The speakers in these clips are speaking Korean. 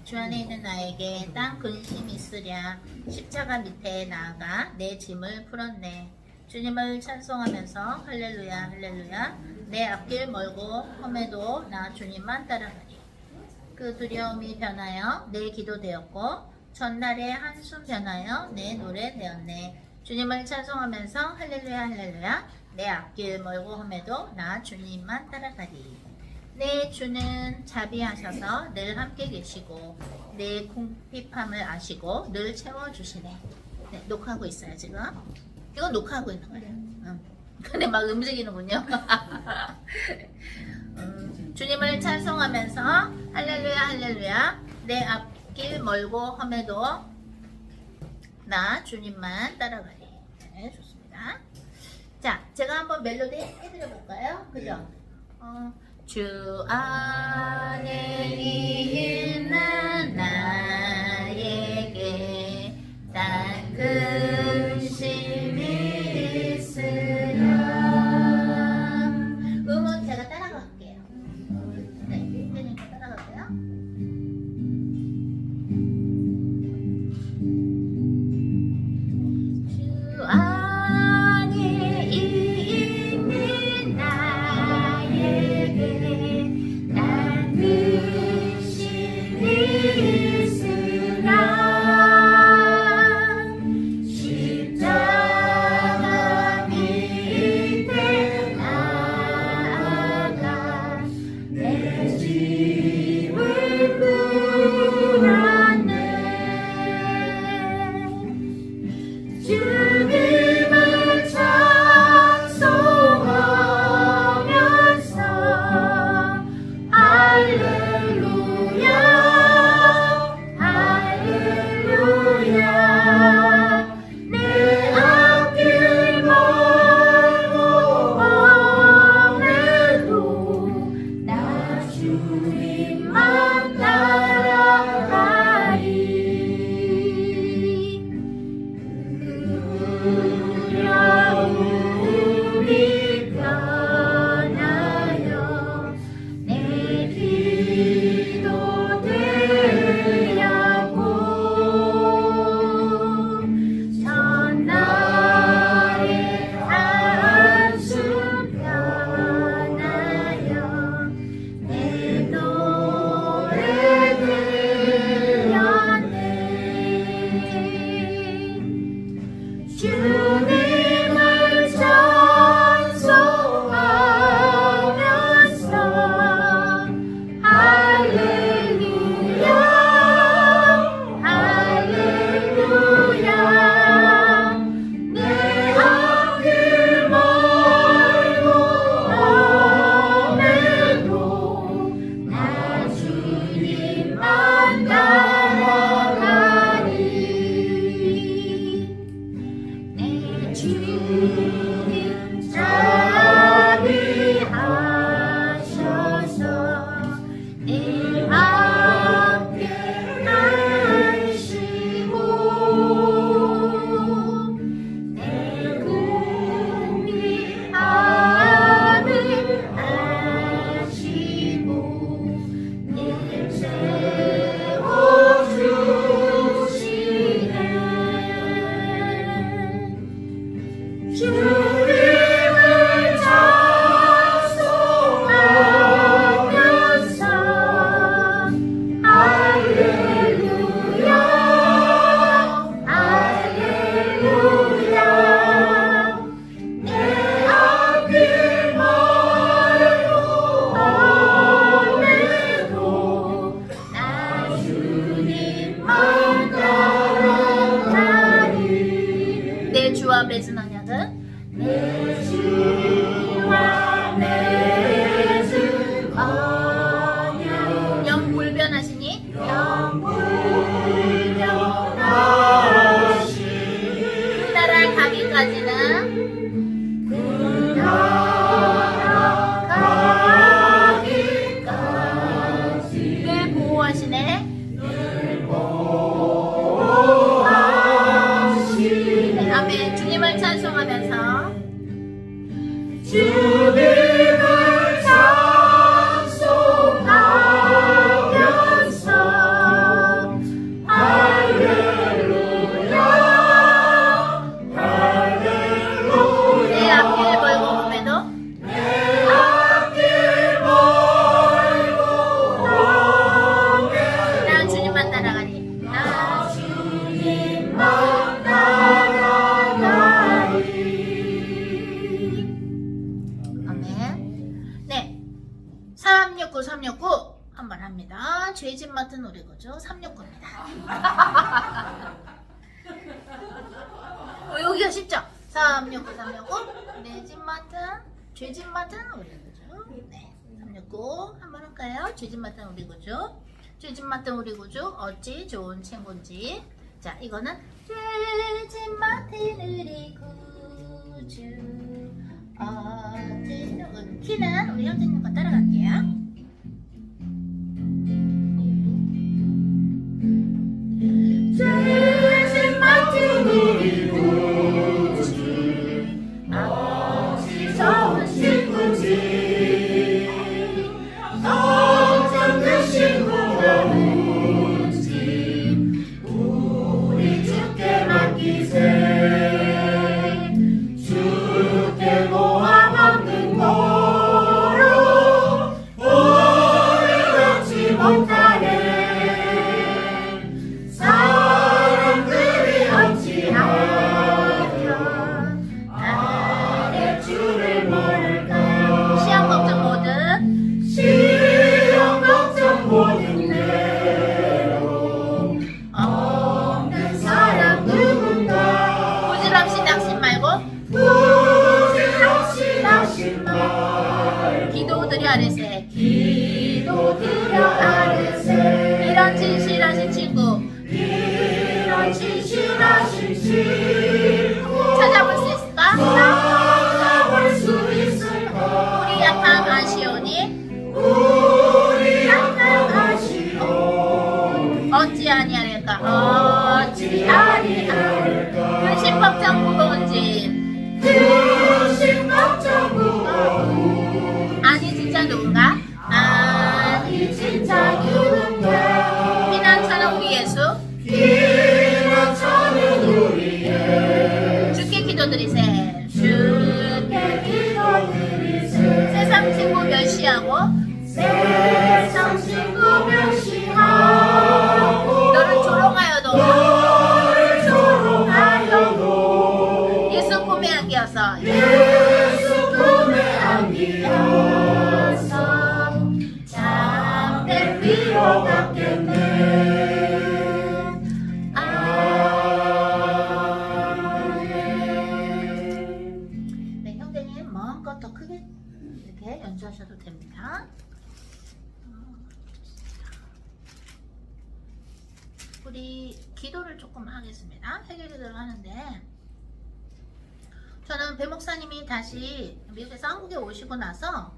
주 안에 있는 나에게 땅 근심이 있으랴. 십자가 밑에 나아가 내 짐을 풀었네. 주님을 찬송하면서 할렐루야 할렐루야. 내 앞길 멀고 험해도 나 주님만 따라가리. 그 두려움이 변하여 내 기도 되었고 전날의 한숨 변하여 내 노래 되었네. 주님을 찬송하면서 할렐루야 할렐루야. 내 앞길 멀고 험해도 나 주님만 따라가리. 내 주는 자비하셔서 늘 함께 계시고 내 궁핍함을 아시고 늘 채워주시네. 네, 녹화하고 있어요 지금. 이건 녹화하고 있는 거예요. 근데 막 움직이는군요. 주님을 찬송하면서 할렐루야 할렐루야. 내 앞길 멀고 험해도 나 주님만 따라가리. 네, 좋습니다. 자, 제가 한번 멜로디 해드려 볼까요? 그죠? 주 안에 있는 나에게 딴 근심이 있으랴. 음은 제가 따라갈게요. 네, 그러니까 따라갈게요. 주 안에 있는 나에게 주와 맺은 언약은 내 주와 맺은 언약 영불변하시니 영불변하시니 그 나라 가기까지는 그 나라 가기까지 늘 보호하시네 늘 보호하시네 죄짓 맡은 우리 구주 369입니다. 여기가 쉽죠? 369, 369. 내 집 맡은, 죄짓 맡은 우리 구주. 네, 369 한번 할까요? 죄짓 맡은 우리 구주. 죄짓 맡은 우리 구주 어찌 좋은 친구인지. 자, 이거는 죄짓 맡은 우리 구주 어찌 좋은. 키는 우리 형제님 거 따라갈게요. 죄짓 맡은 우리 구주 어찌 좋은 친구인지 어쩜 그 친구가 뭔지 우리 주께 맡기세. 주께 모함 없는 거로 오래 얻지 못하네. 사람들이 어찌하여 나의 주를 모를까. 시험 걱정 모든 시험 걱정 모든 대로 없는 사람 누군가. 부질없이 낙심 말고 부질없이 낙심 말고 기도드려 아뢰세. 기도드려 아뢰세. 이런 진실하신 친구, 이런 진실하신 친구 찾아볼 수 있을까? 찾아볼 수 있을까? 우리 약함 아시오니? 우리 약함 아시오니 어찌 아니하릴까? 어찌 아니하릴까? 근심 걱정 무거운지 근심 걱정 무거운. 아니 진짜 누군가? 아니 진짜 누군가. 피난처는 우리 예수. 피난처는 우리 예수. 주께 기도드리세. 주께 기도드리세. 세상 친구 멸시하고 세상 친구 멸시하고 너를 조롱하여도 너를 조롱하여도 예수 품에 안기어서 예수 품에 안기어서 참된 위로 받겠네. 네, 형제님 마음껏 더 크게 이렇게 연주하셔도 됩니다. 우리 기도를 조금 하겠습니다. 회개 기도를 하는데, 저는 배 목사님이 다시 미국에서 한국에 오시고 나서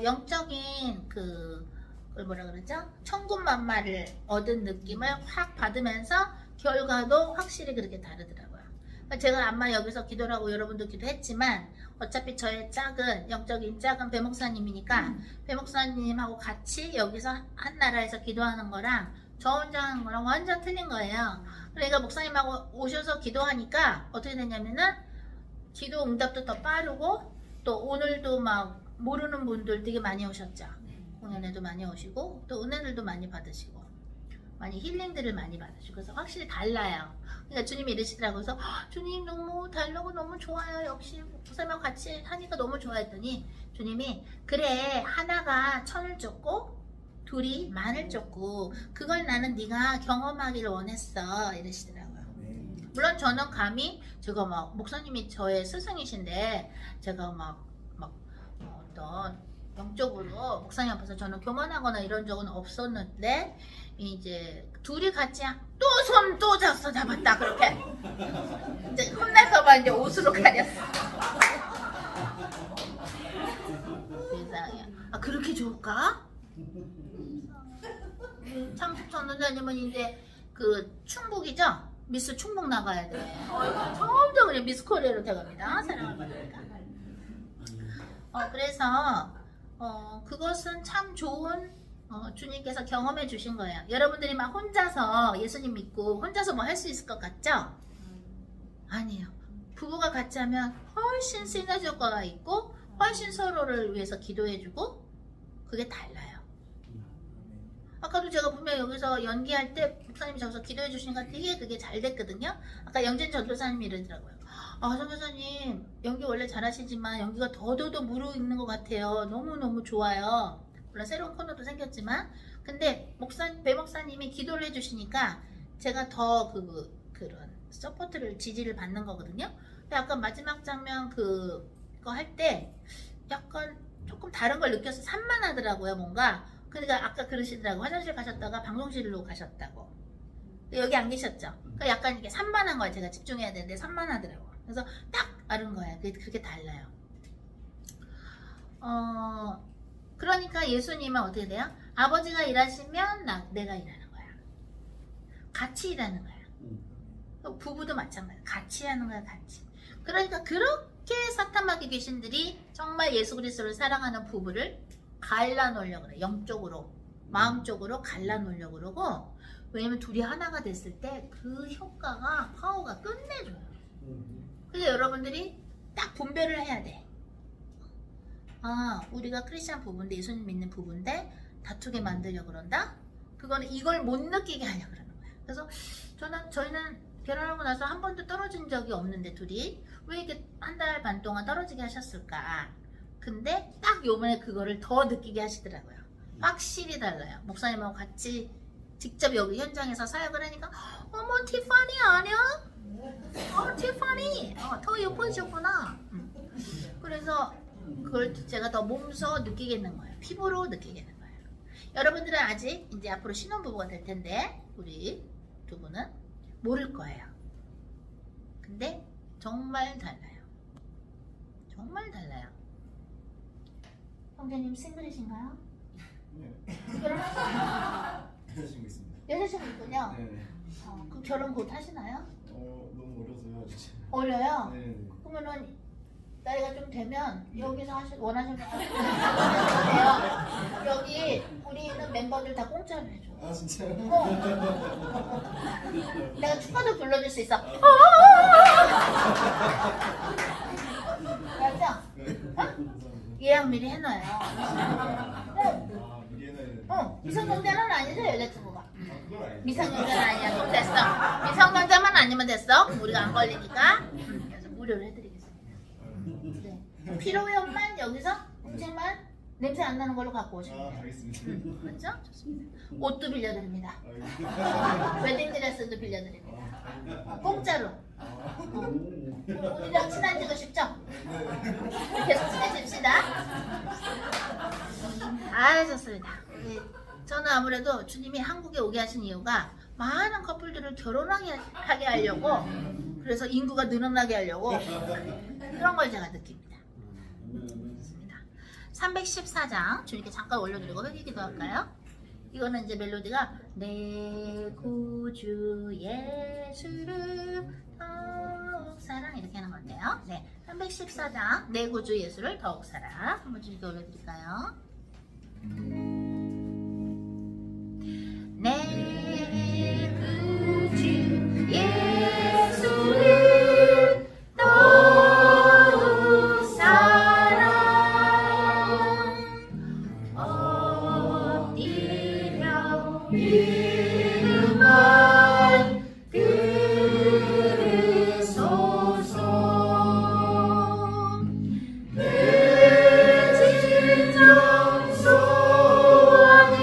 영적인 그걸 뭐라 그러죠? 천군만마를 얻은 느낌을 확 받으면서 결과도 확실히 그렇게 다르더라고요. 제가 아마 여기서 기도를 하고 여러분도 기도했지만 어차피 저의 짝은 영적인 짝은 배 목사님이니까 배 목사님하고 같이 여기서 한 나라에서 기도하는 거랑 저 혼자 하는 거랑 완전 틀린 거예요. 그러니까 목사님하고 오셔서 기도하니까 어떻게 됐냐면은 기도 응답도 더 빠르고, 또 오늘도 막 모르는 분들 되게 많이 오셨죠. 공연에도 많이 오시고 또 은혜들도 많이 받으시고 많이 힐링들을 많이 받으시고, 그래서 확실히 달라요. 그러니까 주님이 이러시더라고요. 그래서 주님 너무 다르고 너무 좋아요. 역시 목사님하고 같이 하니까 너무 좋아했더니 주님이 그래, 하나가 천을 쫓고 둘이 만을 쫓고 그걸 나는 네가 경험하기를 원했어 이러시더라고요. 물론 저는 감히 제가 막 목사님이 저의 스승이신데 제가 막 어떤 영적으로 목사님 앞에서 저는 교만하거나 이런 적은 없었는데, 이제 둘이 같이 또 손 또 잡았다 그렇게 이제 혼나서만 이제 옷으로 가렸어. 세상에, 그렇게 좋을까? 창숙 전도사님은 이제 그 충북이죠? 미스 충북 나가야 돼. 점점 그냥 미스 코리아로 돼갑니다. 사랑을 받으니까. 그래서 그것은 참 좋은 주님께서 경험해 주신 거예요. 여러분들이 막 혼자서 예수님 믿고 혼자서 뭐 할 수 있을 것 같죠? 아니에요. 부부가 같이 하면 훨씬 시너지 효과가 있고 훨씬 서로를 위해서 기도해주고 그게 달라요. 아까도 제가 분명히 여기서 연기할 때 목사님이 저기서 기도해 주시니까 되게 그게 잘 됐거든요. 아까 영진 전도사님이 이러더라고요. 전도사님 연기 원래 잘하시지만 연기가 더더더 무르익는 것 같아요. 너무너무 좋아요. 물론 새로운 코너도 생겼지만 근데 배 목사님이 기도를 해주시니까 제가 더 그런 서포트를 지지를 받는 거거든요. 근데 아까 마지막 장면 그거 할 때 약간 조금 다른 걸 느껴서 산만하더라고요, 뭔가. 그러니까 아까 그러시더라고. 화장실 가셨다가 방송실로 가셨다고. 여기 안 계셨죠? 그러니까 약간 이게 산만한 거예요. 제가 집중해야 되는데 산만하더라고. 그래서 딱 아는 거예요. 그렇게 달라요. 그러니까 예수님은 어떻게 돼요? 아버지가 일하시면 내가 일하는 거야. 같이 일하는 거야. 부부도 마찬가지야. 같이 하는 거야, 같이. 그러니까 그렇게 사탄마귀 귀신들이 정말 예수 그리스도를 사랑하는 부부를 갈라놓으려고 그래. 영적으로, 마음적으로 갈라놓으려고 그러고, 왜냐면 둘이 하나가 됐을 때 그 효과가, 파워가 끝내줘요. 그래서 여러분들이 딱 분별을 해야 돼. 우리가 크리스찬 부부인데, 예수님 믿는 부부인데 다투게 만들려고 그런다? 그거는 이걸 못 느끼게 하려고 그러는 거야. 그래서 저희는 결혼하고 나서 한 번도 떨어진 적이 없는데 둘이 왜 이렇게 한 달 반 동안 떨어지게 하셨을까? 근데 딱 요번에 그거를 더 느끼게 하시더라고요. 확실히 달라요. 목사님하고 같이 직접 여기 현장에서 사역을 하니까 어머 티파니 아니야? 티파니 더 예뻐지셨구나. 그래서 그걸 제가 더 몸소 느끼겠는 거예요. 피부로 느끼겠는 거예요. 여러분들은 아직 이제 앞으로 신혼부부가 될 텐데 우리 두 분은 모를 거예요. 근데 정말 달라요. 정말 달라요. 형제님 싱글이신가요? 네. 결혼하셨나요? 여자친구 있습니다. 여자친구 있군요. 네네. 그럼 결혼 곧 하시나요? 너무 어려서요. 진짜. 어려요? 네네. 그러면은 나이가 좀 되면 여기서 원하시는 거 돼요. 여기 우리는 멤버들 다 공짜로 해줘. 아 진짜요? 내가 축가도 불러줄 수 있어. 알죠? 네. 감사합니다. 예약 미리 해놔요. 미리 해놔야 돼. 미성년자는 아니죠, 여자친구가. 그건 아니에요. 미성년자는 아니야. 그럼 됐어. 미성년자만 아니면 됐어. 우리가 안 걸리니까. 그래서 무료로 해드리겠습니다. 네. 필요해만 여기서 음식만 냄새 안 나는 걸로 갖고 오시면 돼요. 알겠습니다. 맞죠? 좋습니다. 옷도 빌려드립니다. 알겠습니다. 웨딩드레스도 빌려드립니다. 공짜로. 우리랑 친해지고 싶죠? 계속 친해집시다. 좋습니다. 저는 아무래도 주님이 한국에 오게 하신 이유가 많은 커플들을 결혼하게 하려고, 그래서 인구가 늘어나게 하려고 그런 걸 제가 느낍니다. 314장 주님께 잠깐 올려드리고 회개기도 할까요? 이거는 이제 멜로디가 내 구주 예수를 더욱 사랑 이렇게 하는 건데요. 네, 314장 내 구주 예수를 더욱 사랑 한번 주님께 올려드릴까요? 내 구주 예수를 더욱 사랑 엎드려 이름만 들으소서. 내 진정 소원이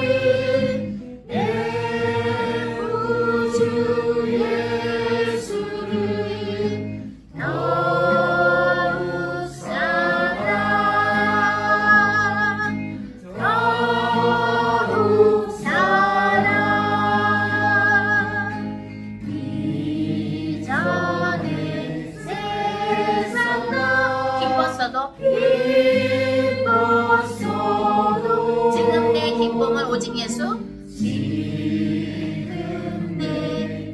내 구주 예수를 더욱 사랑 더욱 사랑 이전에 세상나 기뻤어도 지금 내 기쁨은 오직 예수 지금 내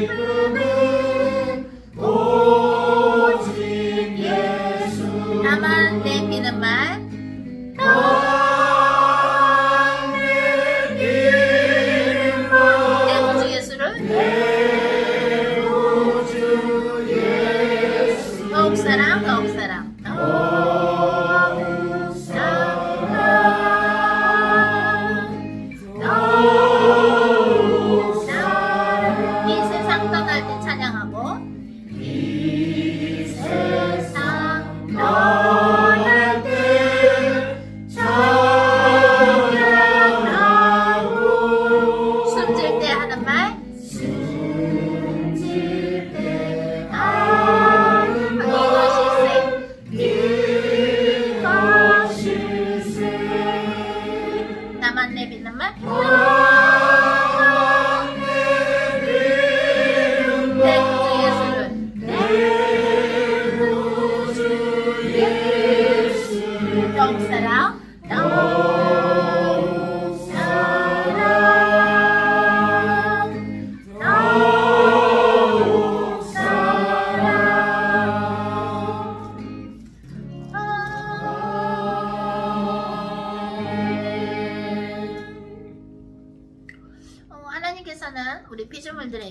기쁨은 오직 예수 다만 내 믿는 말 내 구주 예수를 더욱 사랑 더욱 사랑 더욱 사랑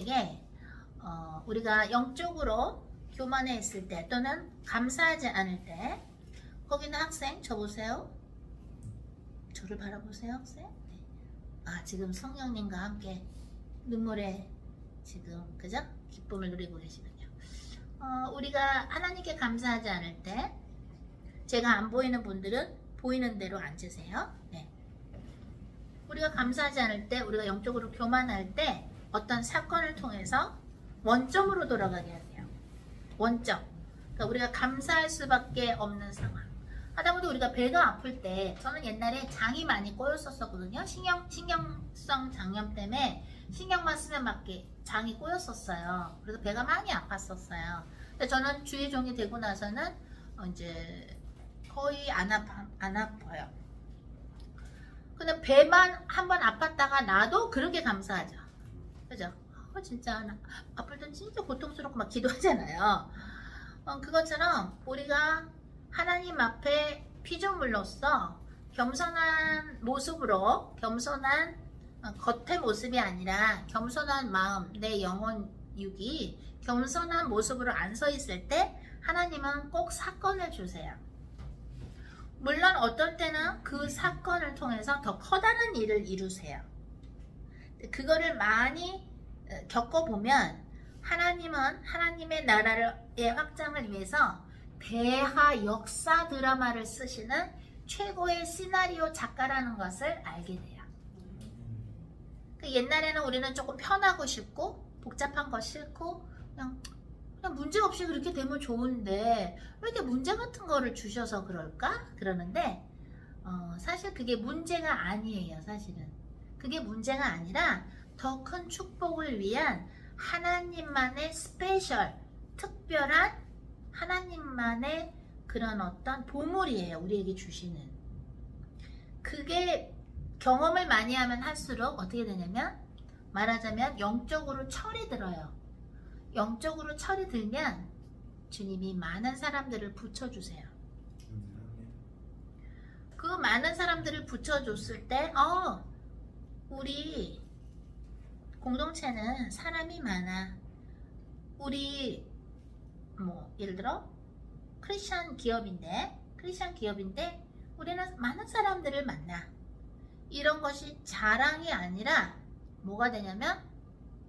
우리에게 우리가 영적으로 교만해 있을 때 또는 감사하지 않을 때 거기는 학생 저 보세요. 저를 바라보세요 학생. 네. 아 지금 성령님과 함께 눈물에 지금 그죠? 기쁨을 누리고 계시군요. 우리가 하나님께 감사하지 않을 때 제가 안 보이는 분들은 보이는 대로 앉으세요. 네. 우리가 감사하지 않을 때 우리가 영적으로 교만할 때 어떤 사건을 통해서 원점으로 돌아가게 해요. 원점. 그러니까 우리가 감사할 수밖에 없는 상황. 하다못해 우리가 배가 아플 때 저는 옛날에 장이 많이 꼬였었거든요. 신경성 장염 때문에 신경만 쓰면 맞게 장이 꼬였었어요. 그래서 배가 많이 아팠었어요. 근데 저는 주의종이 되고 나서는 이제 거의 안 아파요. 근데 배만 한번 아팠다가 나도 그렇게 감사하죠. 그죠? 진짜 아플 땐 진짜 고통스럽고 막 기도하잖아요. 그것처럼 우리가 하나님 앞에 피조물로서 겸손한 모습으로 겸손한 겉의 모습이 아니라 겸손한 마음, 내 영혼 육이 겸손한 모습으로 안 서 있을 때 하나님은 꼭 사건을 주세요. 물론 어떤 때는 그 사건을 통해서 더 커다란 일을 이루세요. 그거를 많이 겪어보면 하나님은 하나님의 나라의 확장을 위해서 대하 역사 드라마를 쓰시는 최고의 시나리오 작가라는 것을 알게 돼요. 옛날에는 우리는 조금 편하고 싶고 복잡한 거 싫고 그냥 문제 없이 그렇게 되면 좋은데 왜 이렇게 문제 같은 거를 주셔서 그럴까? 그러는데 사실 그게 문제가 아니에요. 사실은 그게 문제가 아니라 더 큰 축복을 위한 하나님만의 스페셜 특별한 하나님만의 그런 어떤 보물이에요. 우리에게 주시는 그게 경험을 많이 하면 할수록 어떻게 되냐면 말하자면 영적으로 철이 들어요. 영적으로 철이 들면 주님이 많은 사람들을 붙여주세요. 그 많은 사람들을 붙여줬을 때 우리 공동체는 사람이 많아. 우리 예를 들어 크리스천 기업인데 우리는 많은 사람들을 만나. 이런 것이 자랑이 아니라 뭐가 되냐면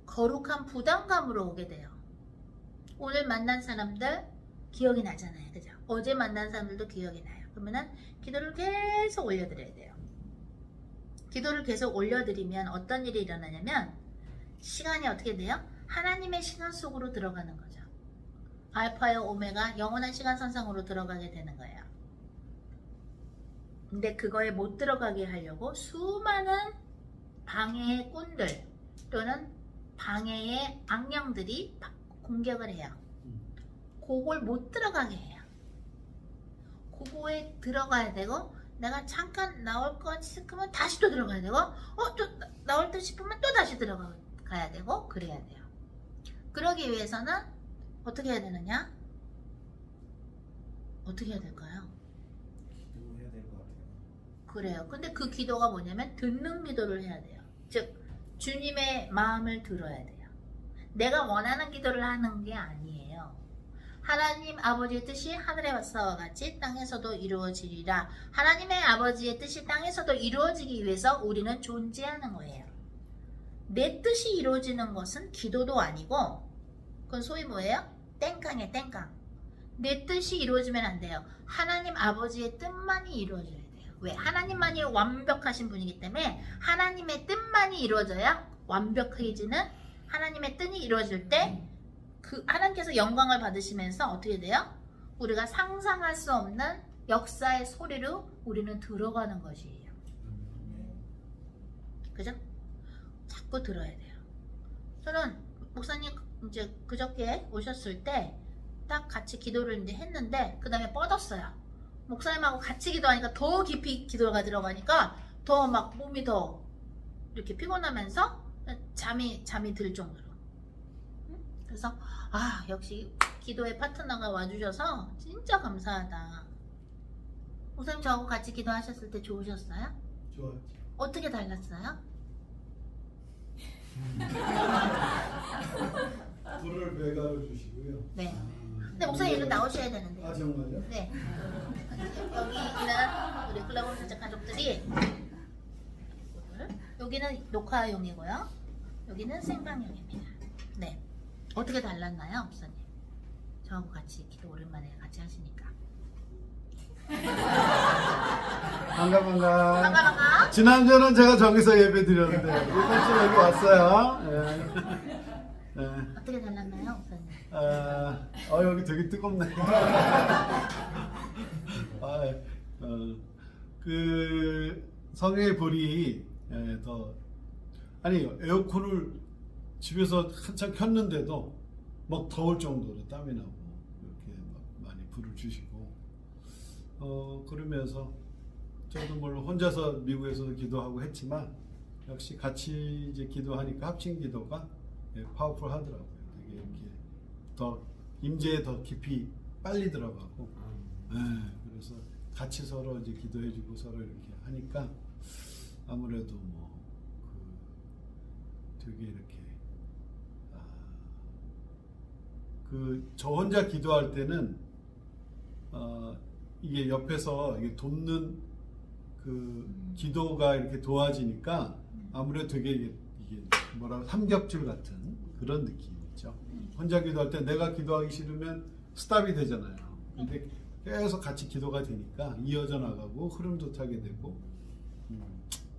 거룩한 부담감으로 오게 돼요. 오늘 만난 사람들 기억이 나잖아요. 그죠? 어제 만난 사람들도 기억이 나요. 그러면은 기도를 계속 올려드려야 돼요. 기도를 계속 올려드리면 어떤 일이 일어나냐면 시간이 어떻게 돼요? 하나님의 시간 속으로 들어가는 거죠. 알파와 오메가 영원한 시간선상으로 들어가게 되는 거예요. 근데 그거에 못 들어가게 하려고 수많은 방해의 꾼들 또는 방해의 악령들이 공격을 해요. 그걸 못 들어가게 해요. 그거에 들어가야 되고 내가 잠깐 나올 것 싶으면 다시 또 들어가야 되고 또 나올 듯 싶으면 또 다시 들어가야 되고 그래야 돼요. 그러기 위해서는 어떻게 해야 되느냐? 어떻게 해야 될까요? 기도해야 될 것 같아요. 그래요. 근데 그 기도가 뭐냐면 듣는 기도를 해야 돼요. 즉 주님의 마음을 들어야 돼요. 내가 원하는 기도를 하는 게 아니에요. 하나님 아버지의 뜻이 하늘에서와 같이 땅에서도 이루어지리라. 하나님의 아버지의 뜻이 땅에서도 이루어지기 위해서 우리는 존재하는 거예요. 내 뜻이 이루어지는 것은 기도도 아니고 그건 소위 뭐예요? 땡깡이에요. 땡깡. 내 뜻이 이루어지면 안 돼요. 하나님 아버지의 뜻만이 이루어져야 돼요. 왜? 하나님만이 완벽하신 분이기 때문에 하나님의 뜻만이 이루어져야 완벽해지는 하나님의 뜻이 이루어질 때 그 하나님께서 영광을 받으시면서 어떻게 돼요? 우리가 상상할 수 없는 역사의 소리로 우리는 들어가는 것이에요. 그죠? 자꾸 들어야 돼요. 저는 목사님 이제 그저께 오셨을 때 딱 같이 기도를 이제 했는데 그 다음에 뻗었어요. 목사님하고 같이 기도하니까 더 깊이 기도가 들어가니까 더 막 몸이 더 이렇게 피곤하면서 잠이 들 정도로. 그래서 역시 기도의 파트너가 와주셔서 진짜 감사하다. 목사님 저하고 같이 기도하셨을 때 좋으셨어요? 좋아요. 어떻게 달랐어요? 불을 배가로 주시고요. 네. 근데 목사님 일로 나오셔야 되는데. 아 정말요? 네. 여기 있는 우리 글로벌 전체 가족들이 여기는 녹화용이고요. 여기는 생방용입니다. 네. 어떻게 달랐나요, 목사님? 저하고 같이 기도 오랜만에 같이 하시니까. 반가. 반가. 지난주는 제가 저기서 예배 드렸는데 이번 주 여기 왔어요. 예. 어떻게 달랐나요, 목사님? 여기 되게 뜨겁네. 그 성의 불이 더 아니 에어컨을 집에서 한참 켰는데도 막 더울 정도로 땀이 나고 이렇게 막 많이 불을 주시고 그러면서 저도 물론 혼자서 미국에서 기도하고 했지만 역시 같이 이제 기도하니까 합친 기도가 파워풀 하더라고요. 되게 이렇게 더 임재에 더 깊이 빨리 들어가고 그래서 같이 서로 이제 기도해주고 서로 이렇게 하니까 아무래도 되게 이렇게 저 혼자 기도할 때는 이게 옆에서 이게 돕는 그 기도가 이렇게 도와지니까 아무래도 되게 이게 뭐라 삼겹줄 같은 그런 느낌이 있죠. 혼자 기도할 때 내가 기도하기 싫으면 스탑이 되잖아요. 근데 계속 같이 기도가 되니까 이어져 나가고 흐름도 타게 되고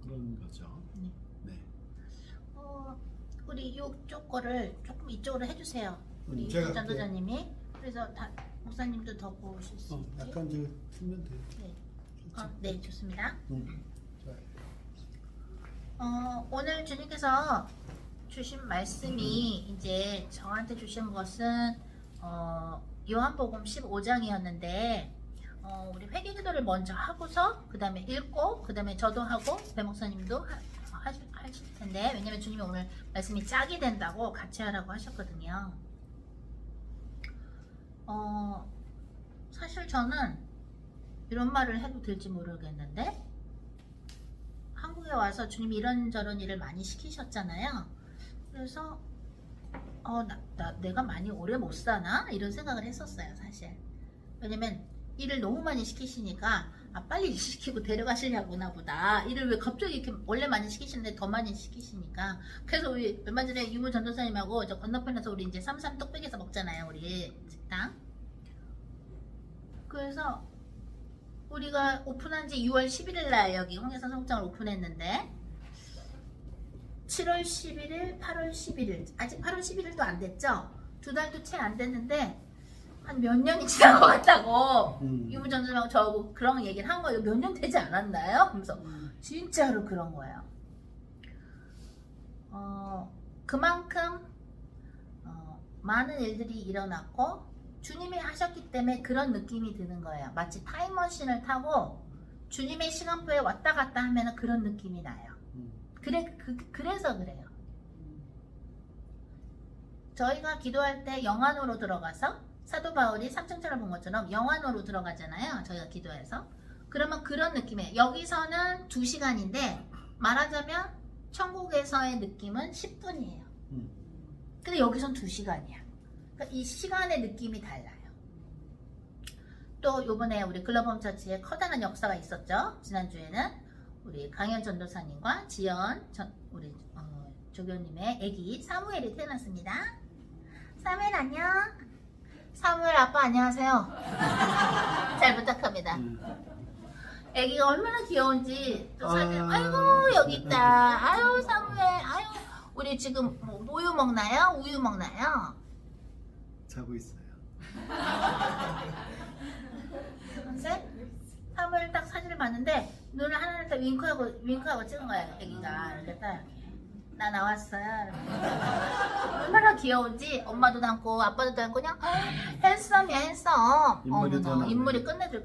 그런 거죠. 네. 우리 이쪽 거를 조금 이쪽으로 해주세요. 우리 제가 전도자님이. 그래서 목사님도 더 보실 수 있게. 약간 저 틀면 돼요. 네. 네, 좋습니다. 좋아요. 오늘 주님께서 주신 말씀이 이제 저한테 주신 것은 요한복음 15장이었는데 우리 회개기도를 먼저 하고서 그 다음에 읽고 그 다음에 저도 하고 배 목사님도 하실 텐데 왜냐면 주님이 오늘 말씀이 짝이 된다고 같이 하라고 하셨거든요. 사실 저는 이런 말을 해도 될지 모르겠는데 한국에 와서 주님이 이런저런 일을 많이 시키셨잖아요. 그래서 내가 많이 오래 못 사나? 이런 생각을 했었어요, 사실. 왜냐면 일을 너무 많이 시키시니까 빨리 일 시키고 데려가시려구나 보다. 일을 왜 갑자기 이렇게 원래 많이 시키시는데 더 많이 시키시니까. 그래서 우리 얼마 전에 유무 전도사님하고 저 건너편에서 우리 이제 삼삼 떡볶이에서 먹잖아요, 우리 식당. 그래서 우리가 오픈한 지 6월 11일 날 여기 홍해산 성장을 오픈했는데 7월 11일, 8월 11일 아직 8월 11일도 안 됐죠? 2달도 채 안 됐는데 한 몇 년이 지난 것 같다고 유무 전도사님하고 저하고 그런 얘기를 한 거예요. 몇 년 되지 않았나요? 그러면서 진짜로 그런 거예요. 그만큼 많은 일들이 일어났고 주님이 하셨기 때문에 그런 느낌이 드는 거예요. 마치 타임머신을 타고 주님의 시간표에 왔다 갔다 하면 그런 느낌이 나요. 그래서 그래요. 저희가 기도할 때 영안으로 들어가서 사도 바울이 삼층천을 본 것처럼 영안으로 들어가잖아요. 저희가 기도해서. 그러면 그런 느낌이에요. 여기서는 2시간인데 말하자면 천국에서의 느낌은 10분이에요. 근데 여기선 2시간이야. 그러니까 이 시간의 느낌이 달라요. 또 요번에 우리 글로벌 처치에 커다란 역사가 있었죠. 지난주에는 우리 강현 전도사님과 지연 우리 조교님의 아기 사무엘이 태어났습니다. 사무엘 안녕. 사무엘 아빠 안녕하세요. 잘 부탁합니다. 아기가 얼마나 귀여운지 또 사진. 아이고 여기 있다. 아유 사무엘. 아유 우리 지금 모유 먹나요? 우유 먹나요? 자고 있어요. 사무엘 딱 사진을 봤는데 눈을 하나를 딱 윙크하고 찍은 거야. 아기가 이렇게 딱 나 나왔어요. 얼마나 귀여운지 엄마도 닮고 아빠도 닮고 그냥 핸섬이야 핸섬. 인물이 끝내줘.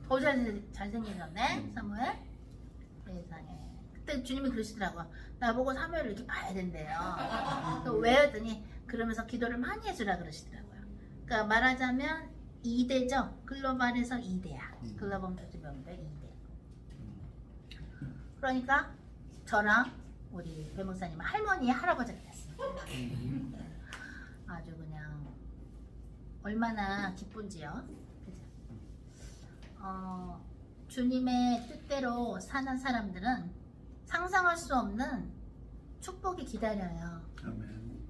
더 잘생기셨네 사무엘. 세상에. 그때 주님이 그러시더라고요. 나보고 사무엘을 이렇게 봐야 된대요. 왜 했더니 그러면서 기도를 많이 해주라 그러시더라고요. 그러니까 말하자면 2대죠. 글로벌에서 2대야. 글로벌 처치 멤버 2대. 그러니까 저랑 우리 배 목사님은 할머니의 할아버지가 됐어요. 아주 그냥 얼마나 기쁜지요. 그죠? 주님의 뜻대로 사는 사람들은 상상할 수 없는 축복이 기다려요. 아멘.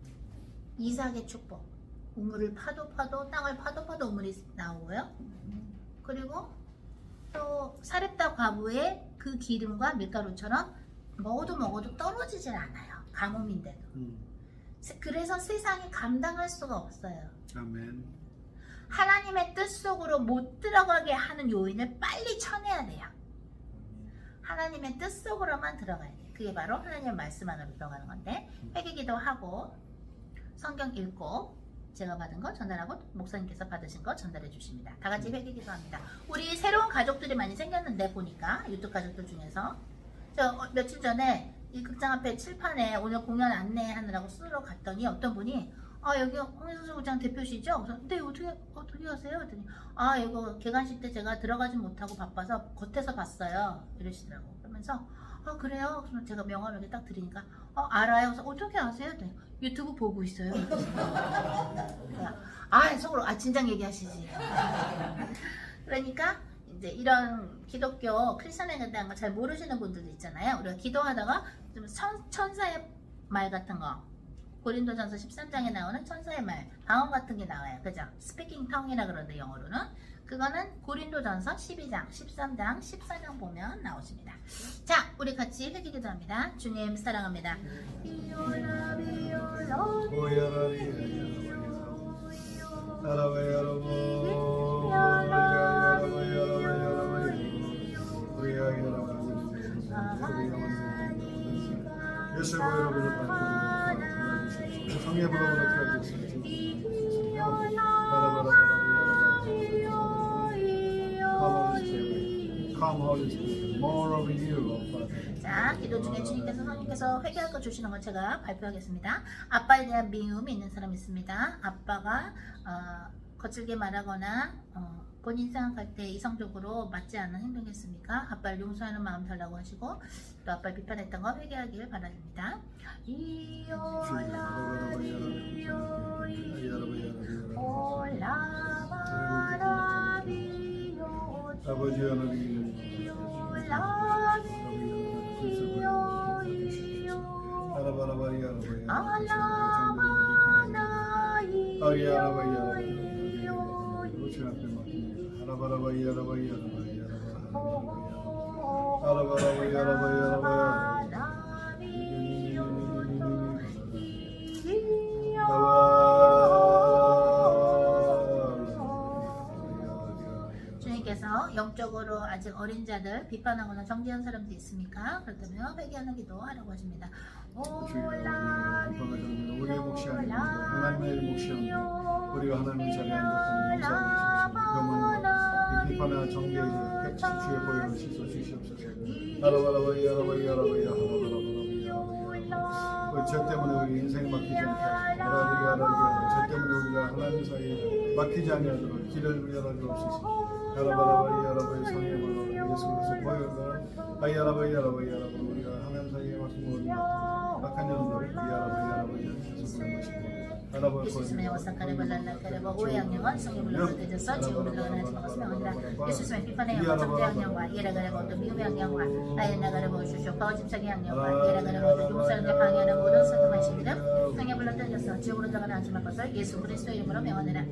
이삭의 축복. 우물을 파도 땅을 파도 우물이 나오고요. 그리고 또 사렙다 과부의 그 기름과 밀가루처럼 먹어도 떨어지질 않아요. 가뭄인데도. 그래서 세상이 감당할 수가 없어요. 아멘. 하나님의 뜻 속으로 못 들어가게 하는 요인을 빨리 쳐내야 돼요. 하나님의 뜻 속으로만 들어가야 돼요. 그게 바로 하나님의 말씀 안으로 들어가는 건데, 회개기도 하고 성경 읽고 제가 받은 거 전달하고 목사님께서 받으신 거 전달해 주십니다. 다 같이 회개기도 합니다. 우리 새로운 가족들이 많이 생겼는데 보니까 유튜브 가족들 중에서 저 며칠 전에 이 극장 앞에 칠판에 오늘 공연 안내하느라고 쓰러 갔더니 어떤 분이 여기 홍인수 극장 대표시죠? 그래서 네, 어떻게 하세요? 그랬더니 이거 개관식 때 제가 들어가지 못하고 바빠서 겉에서 봤어요. 이러시더라고. 그러면서 그래요? 그래서 제가 명함을 이렇게 딱 드리니까 알아요. 그래서 어떻게 아세요? 그랬더니 유튜브 보고 있어요. 속으로 진작 얘기하시지. 그러니까 이제 이런 기독교 크리스천에 대한 거 잘 모르시는 분들도 있잖아요. 우리가 기도하다가 좀 천사의 말 같은 거, 고린도전서 13장에 나오는 천사의 말, 방언 같은 게 나와요. 그죠? 스피킹 텅이라 그러는데 영어로는. 그거는 고린도전서 12장, 13장, 14장 보면 나오십니다. 자, 우리 같이 회개기도 합니다. 주님 사랑합니다. 성의 불어보라 자, 기도 중에 주님께서 성령께서 회개할 거 주시는 걸 제가 발표하겠습니다. 아빠에 대한 미움이 있는 사람 있습니다. 아빠가 거칠게 말하거나 본인 생각할 때 이성적으로 맞지 않는 행동했습니까? 아빠를 용서하는 마음 달라고 하시고 또 아빠를 비판했던 거 회개하기를 바랍니다. 아버지 하나님 주님께서 영적으로 아직 어린 자들 비판하거나 정죄한 사람도 있습니까? 그렇다면 회개하는 기도 하라고 하십니다. 우리의 몫이 아닙니다. 하나님의 몫이 아닙니다. 우리가 하나님의 자리에 앉았다는 영상을 주십시오. 비판과 정죄의 주의 보혈을 씻어 주시옵소서. 죄 때문에 우리 인생이 막히지 않도록 죄 때문에 우리가 하나님 사이에 막히지 않도록 길을 열어주옵소서. 야라바라바이 성의 말로 예수 그리스도 보혈로 우리가 하나님 사이에 막힌 막한 년들 야라바이 예수 보내시고 예수님의 오사카를 발랄라 카레바 오양령은 성령으로 되져서 지옥으로 들어가는 것을 명하니라. 예수님의 비판의 영과 정죄의 영과 예라가를 모두 미움의 영과 아연나가를 모으시오 거짓적인 영과 예라가를 모두 용서하는데 방해하는 모든 사탄의 신들은 성령으로 되져서 지옥으로 들어가는 하지 말 것을 예수 그리스도 이름으로 명하니라.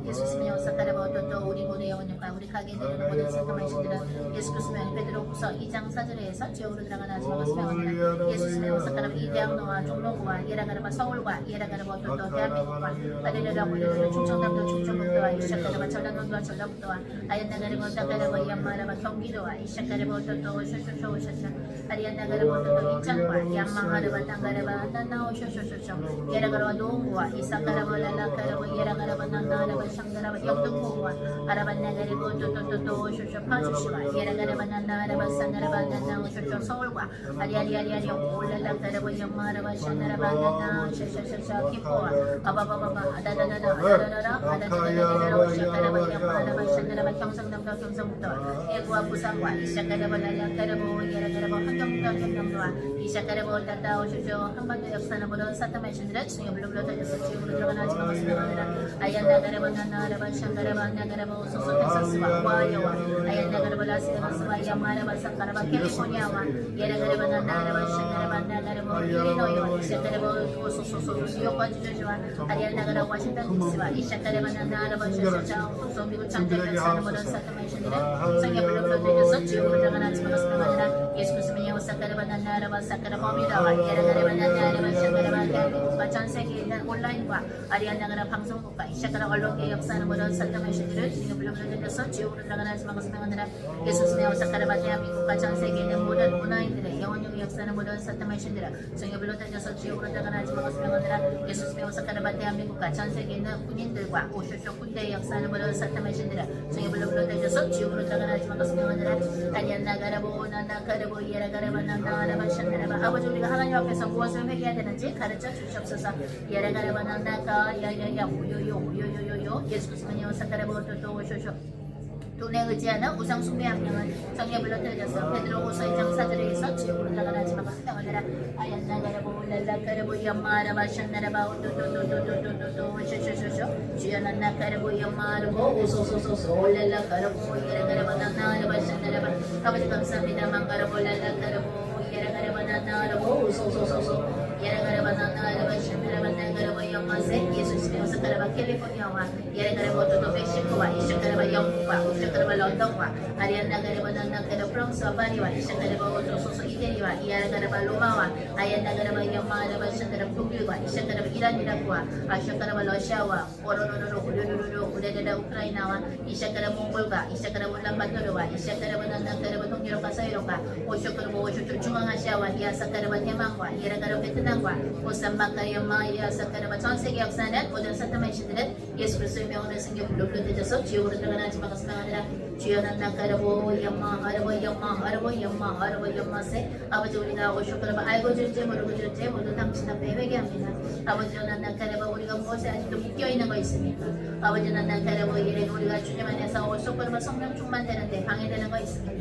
예수님의 오사카를 모두 또 우리 모두의 영혼과 우리 가게에 내리는 모든 사탄의 신들은 예수 그리스도의 베드로후서 2장 4절에서 지옥으로 들어가는 하지 말 것을 명하니라. 예수님의 오사카를 이 대학로와 종로구와 예라가르바 서울과 예라가르바 또 대한민국과 아리라라 올리는 충청남도 충청북도와 이시카르바 전라남도와 전라북도와 아연나가르바 땅가르바 이안마라바 경기도와 이시카르바 또 쇼쇼쇼쇼쇼 아리안나가르바 또 인천과 양망하르바 땅가르바 안나나오 쇼쇼쇼쇼 예라가르바 노원구와 이사카르바 올랄라 카르보 예라가라바 난나라바 샹가라바 영등포와 아라반나가리고 또또또또 쇼쇼 파주시와 예라가라바 난나라바 산나라바 난나 쇼쇼 서울과 아리아리아리아리 올랄라 카르보 영마라바 샹가라바 난나 샤샤샤샤 김포와 아바바바바 아다다다다 아다다다다 아다다다다다 샤카라바 영마라바 샹가라바 경상남도 경상북도 예구와 부산과 이샤카라바 날라카르보 예라가라바 환경북도 경남도와 이샤카라보 따따오 쇼쇼 한반도 역사는 모든 사타마신들은 중요 블루블루 달려서 지역으로 들어가나 하지 마겠습니다. 아얀나가라바 난나라바 샹가라바 나가라바 소소 텍사스와 와이오와 아얀나가라바 라스베가스와 야마라바 사카라바 캘리포니아와 예라가라바 난나라바 샹가라바 나가라바 일리노이와 이샤카라바 소소소소 뉴욕과 주저주와 아리안나가라 워싱턴 DC와 이샤카라바 난나라바 샤샤샤 소소 미국 장대를 사는 모든 사타마신들은 성경 블루블루 달려서 지역으로 들어가나 하지 마겠습니다. 예수 그리스도의 사카라바 난나라바 사카라바 미라와 예라가라바 난나라바 샹가라바 대한민국과 전 세계에 있는 온라인과 아리안나가라 방송국과 이샤카라 언론계 역사는 모든 사타마신들을 지금 블루블루 달려서 지옥으로 들어가나 하지 마겠습니다. 예수 그리스도의 사카라바 대한민국과 전 세계에 있는 모든 문화인들의 영혼의 역사는 모든 사타마신들을 지금 블루블루 달려서 지옥으로 들어가나 하지 마겠습니다. 예수 그리스도의 사카라바 대한민국과 전 세계에 있는 군인들과 오쇼쇼 군대의 역사는 모든 사타마신들을 지금 블루블루 달려서 지옥으로 들어가나 하지 마겠습니다. 아리안나가라보 나나카르보 예라가라바 난나라바 샹가라바 아버지 우리가 하나님 앞에서 무엇을 회개해야 되는지 가르쳐 주시옵소서. 예라가라바 난나카 야야야 우요요 예수 그리스도의 사카라보 또또 오쇼쇼 돈에 의지하는 우상 숭배한 명은 성에 불러들여서 베드로후서 2장 4절에서 지옥으로 들어가나 하지 마겠습니다. 아얀나가라보 랄라카라보 야마라바 샹나라바 오또또또또또또또 쇼쇼쇼쇼 주연한나카라보 야마라보 오소소소소 랄라카라보 예라가라바 난나라바 샹나라바 아버지 감사합니다. 망가라보 랄라카라보 예라가라바 난나라보 오소소소소 예라가라바 난나라바 샹나라바 나가라보 야마세 예수 스페오스 카라바 캘리포니아와 예라가라보 또또 멕시코와 이샤카라바 영국과 이샤카라바 런던과 아리안나가라바 난나카라 프랑스와 파리와 이샤카라바 오소소소 이태리와 이아라가라바 로마와 아얀나가라바 야마라바 샹나라 독일과 이샤카라바 이란이라고와 아샤카라바 러시아와 오로로로로 우르르르 우레레라 우크라이나와 이샤카라 몽골과 이샤카라 울란바토르와 이샤카라바 난나카라바 동유럽과 서유럽과 오쇼크르보 오쇼트 중앙아시아와 이아사카라바 대만과 예라가라 베트남과 오산마카 야마 이아사카라바 전세계 역사는 모든 사타마신들은 예수 그리스도의 명으로 생겨 불러불러 되져서 지옥으로 들어가나 하지 마겠습니다. 주연한 나카라보 야마 아르보 야마 아르보 야마 아르보 야마세 아버지 우리가 오쇼크라바 알고 줄지 모르고 줄지 모두 당신 앞에 회개합니다. 아버지 연한 나카라바 우리가 무엇에 아직도 묶여있는 거 있습니까? 아버지 연한 나카라바 이래 우리가 주님 안에서 오쇼크라바 성령 충만되는데 방해되는 거 있습니까?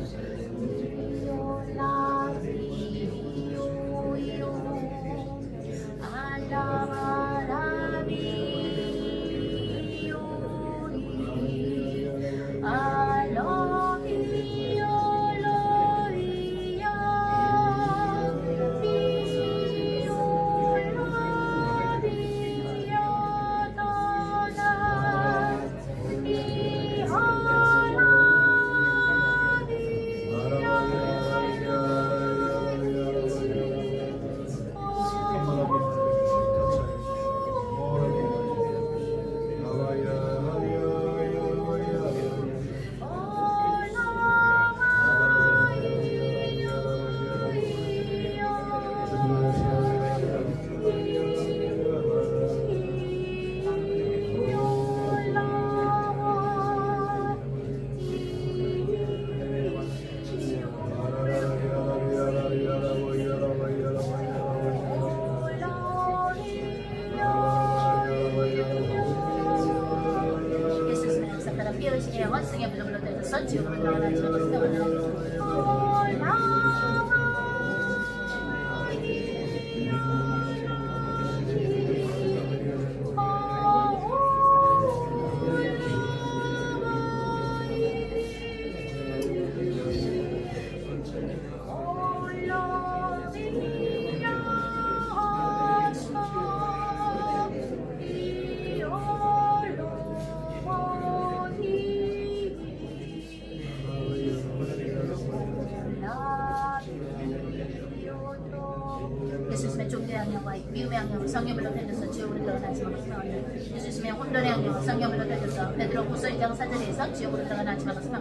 예수님의 종교의 악령과 미움의 악령을 성령으로 달려서 지옥으로 들어가나 하지 마겠습니다. 예수님의 혼돈의 악령을 성령으로 달려서 베드로후서 2장 4절에서 지옥으로 들어가나 하지 마겠습니다.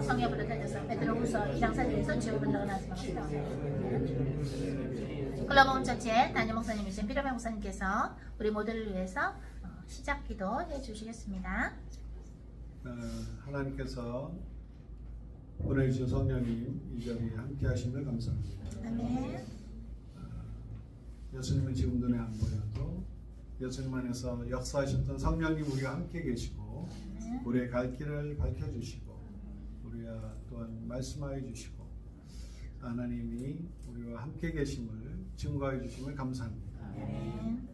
성경으로 던져서 베드로후서 2장 4절에서 지옥으로 들어가는 말씀입니다. 글로벌 전체 담임 목사님이신 피로메 목사님께서 우리 모두를 위해서 시작 기도해 주시겠습니다. 하나님께서 보내주신 성령님 이 자리에 함께 하심을 감사합니다. 아멘. 예수님은 지금도 내 안 보여도 예수님 안에서 역사하셨던 성령님 우리와 함께 계시고 우리의 갈 길을 밝혀주시고 우리와 또한 말씀하여 주시고 하나님이 우리와 함께 계심을 증거해 주심을 감사합니다. 아멘.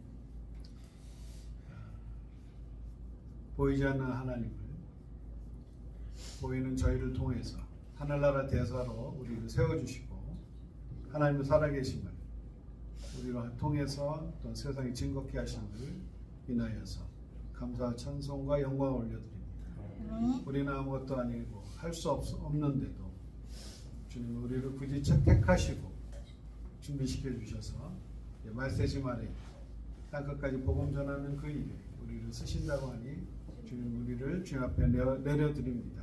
보이지 않는 하나님을 보이는 저희를 통해서 하늘나라 대사로 우리를 세워주시고 하나님의 살아계심을 우리를 통해서 또 세상에 증거케 하심을 인하여서 감사와 찬송과 영광을 올려드립니다. 우리는 아무것도 아니고 할 수 없는데도 주님 우리를 굳이 택하시고 준비시켜 주셔서 말세지 말에 땅끝까지 복음 전하는 그 일에 우리를 쓰신다고 하니 주님 우리를 주님 앞에 내려드립니다.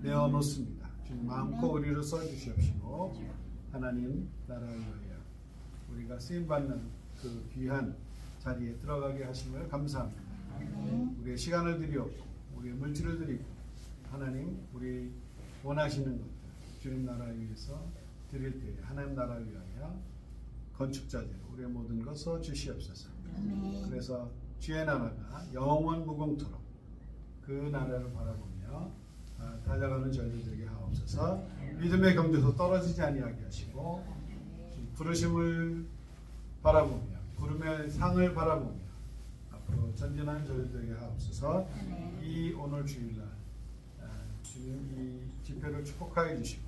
내어놓습니다. 주님 마음껏 우리를 써주시옵시고 하나님 나라를 위하여 우리가 쓰임받는 그 귀한 자리에 들어가게 하심을 감사합니다. 우리의 시간을 드리옵고 우리의 물질을 드리고 하나님 우리 원하시는 것들 주님 나라 위해서 드릴 때에 하나님 나라를 위하여 건축자들 우리의 모든 것을 주시옵소서. 그래서 주의 나라가 영원 무궁토록 그 나라를 바라보며 달려가는 저희들 되게 하옵소서. 믿음의 경주에서 떨어지지 아니하게 하시고 부르심을 바라보며 부름의 상을 바라보며 앞으로 전진하는 저희들 되게 하옵소서. 이 오늘 주일날 주님 이 집회를 축복하여 주시고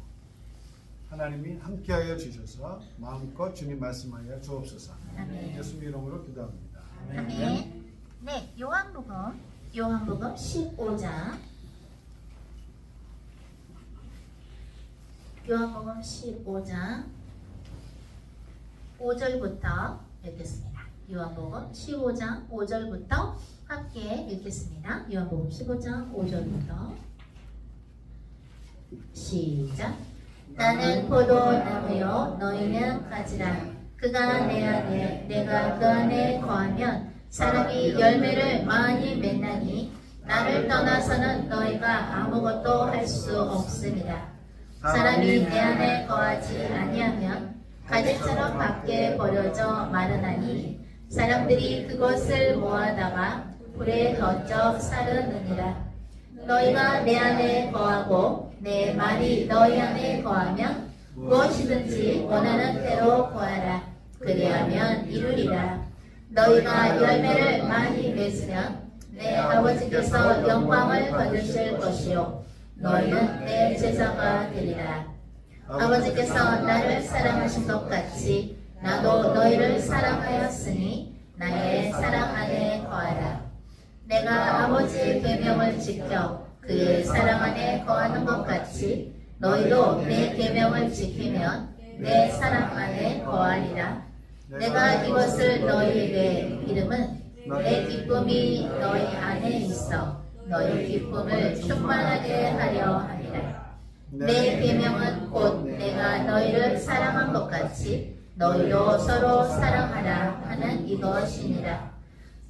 하나님이 함께하여 주셔서 마음껏 주님 말씀하여 주옵소서. 예수님 이름으로 기도합니다. 아멘. 네, 요한복음 15장 요한복음 15장 5절부터 읽겠습니다. 요한복음 15장 5절부터 함께 읽겠습니다. 요한복음 15장 5절부터 시작. 나는 포도나무요 너희는 가지라. 그가 내 안에 내가 그 안에 거하면 사람이 열매를 많이 맺나니 나를 떠나서는 너희가 아무것도 할 수 없습니다. 사람이 내 안에 거하지 아니하면 가지처럼 밖에 버려져 마르나니 사람들이 그것을 모아다가 불에 던져 사르느니라. 너희가 내 안에 거하고 내 말이 너희 안에 거하면 무엇이든지 원하는 대로 구하라. 그리하면 이루리라. 너희가 열매를 많이 맺으면 내 아버지께서 영광을 받으실 것이요 너희는 내 제자가 되리라. 아버지께서 나를 사랑하신 것 같이 나도 너희를 사랑하였으니 나의 사랑 안에 거하라. 내가 아버지의 계명을 지켜 그의 사랑 안에 거하는 것 같이 너희도 내 계명을 지키면 내 사랑 안에 거하리라. 내가 이것을 너희에게 이름은 내 기쁨이 너희 안에 있어 너희 기쁨을 충만하게 하려 함이라. 내 계명은 곧 내가 너희를 사랑한 것 같이 너희도 서로 사랑하라 하는 이것이니라.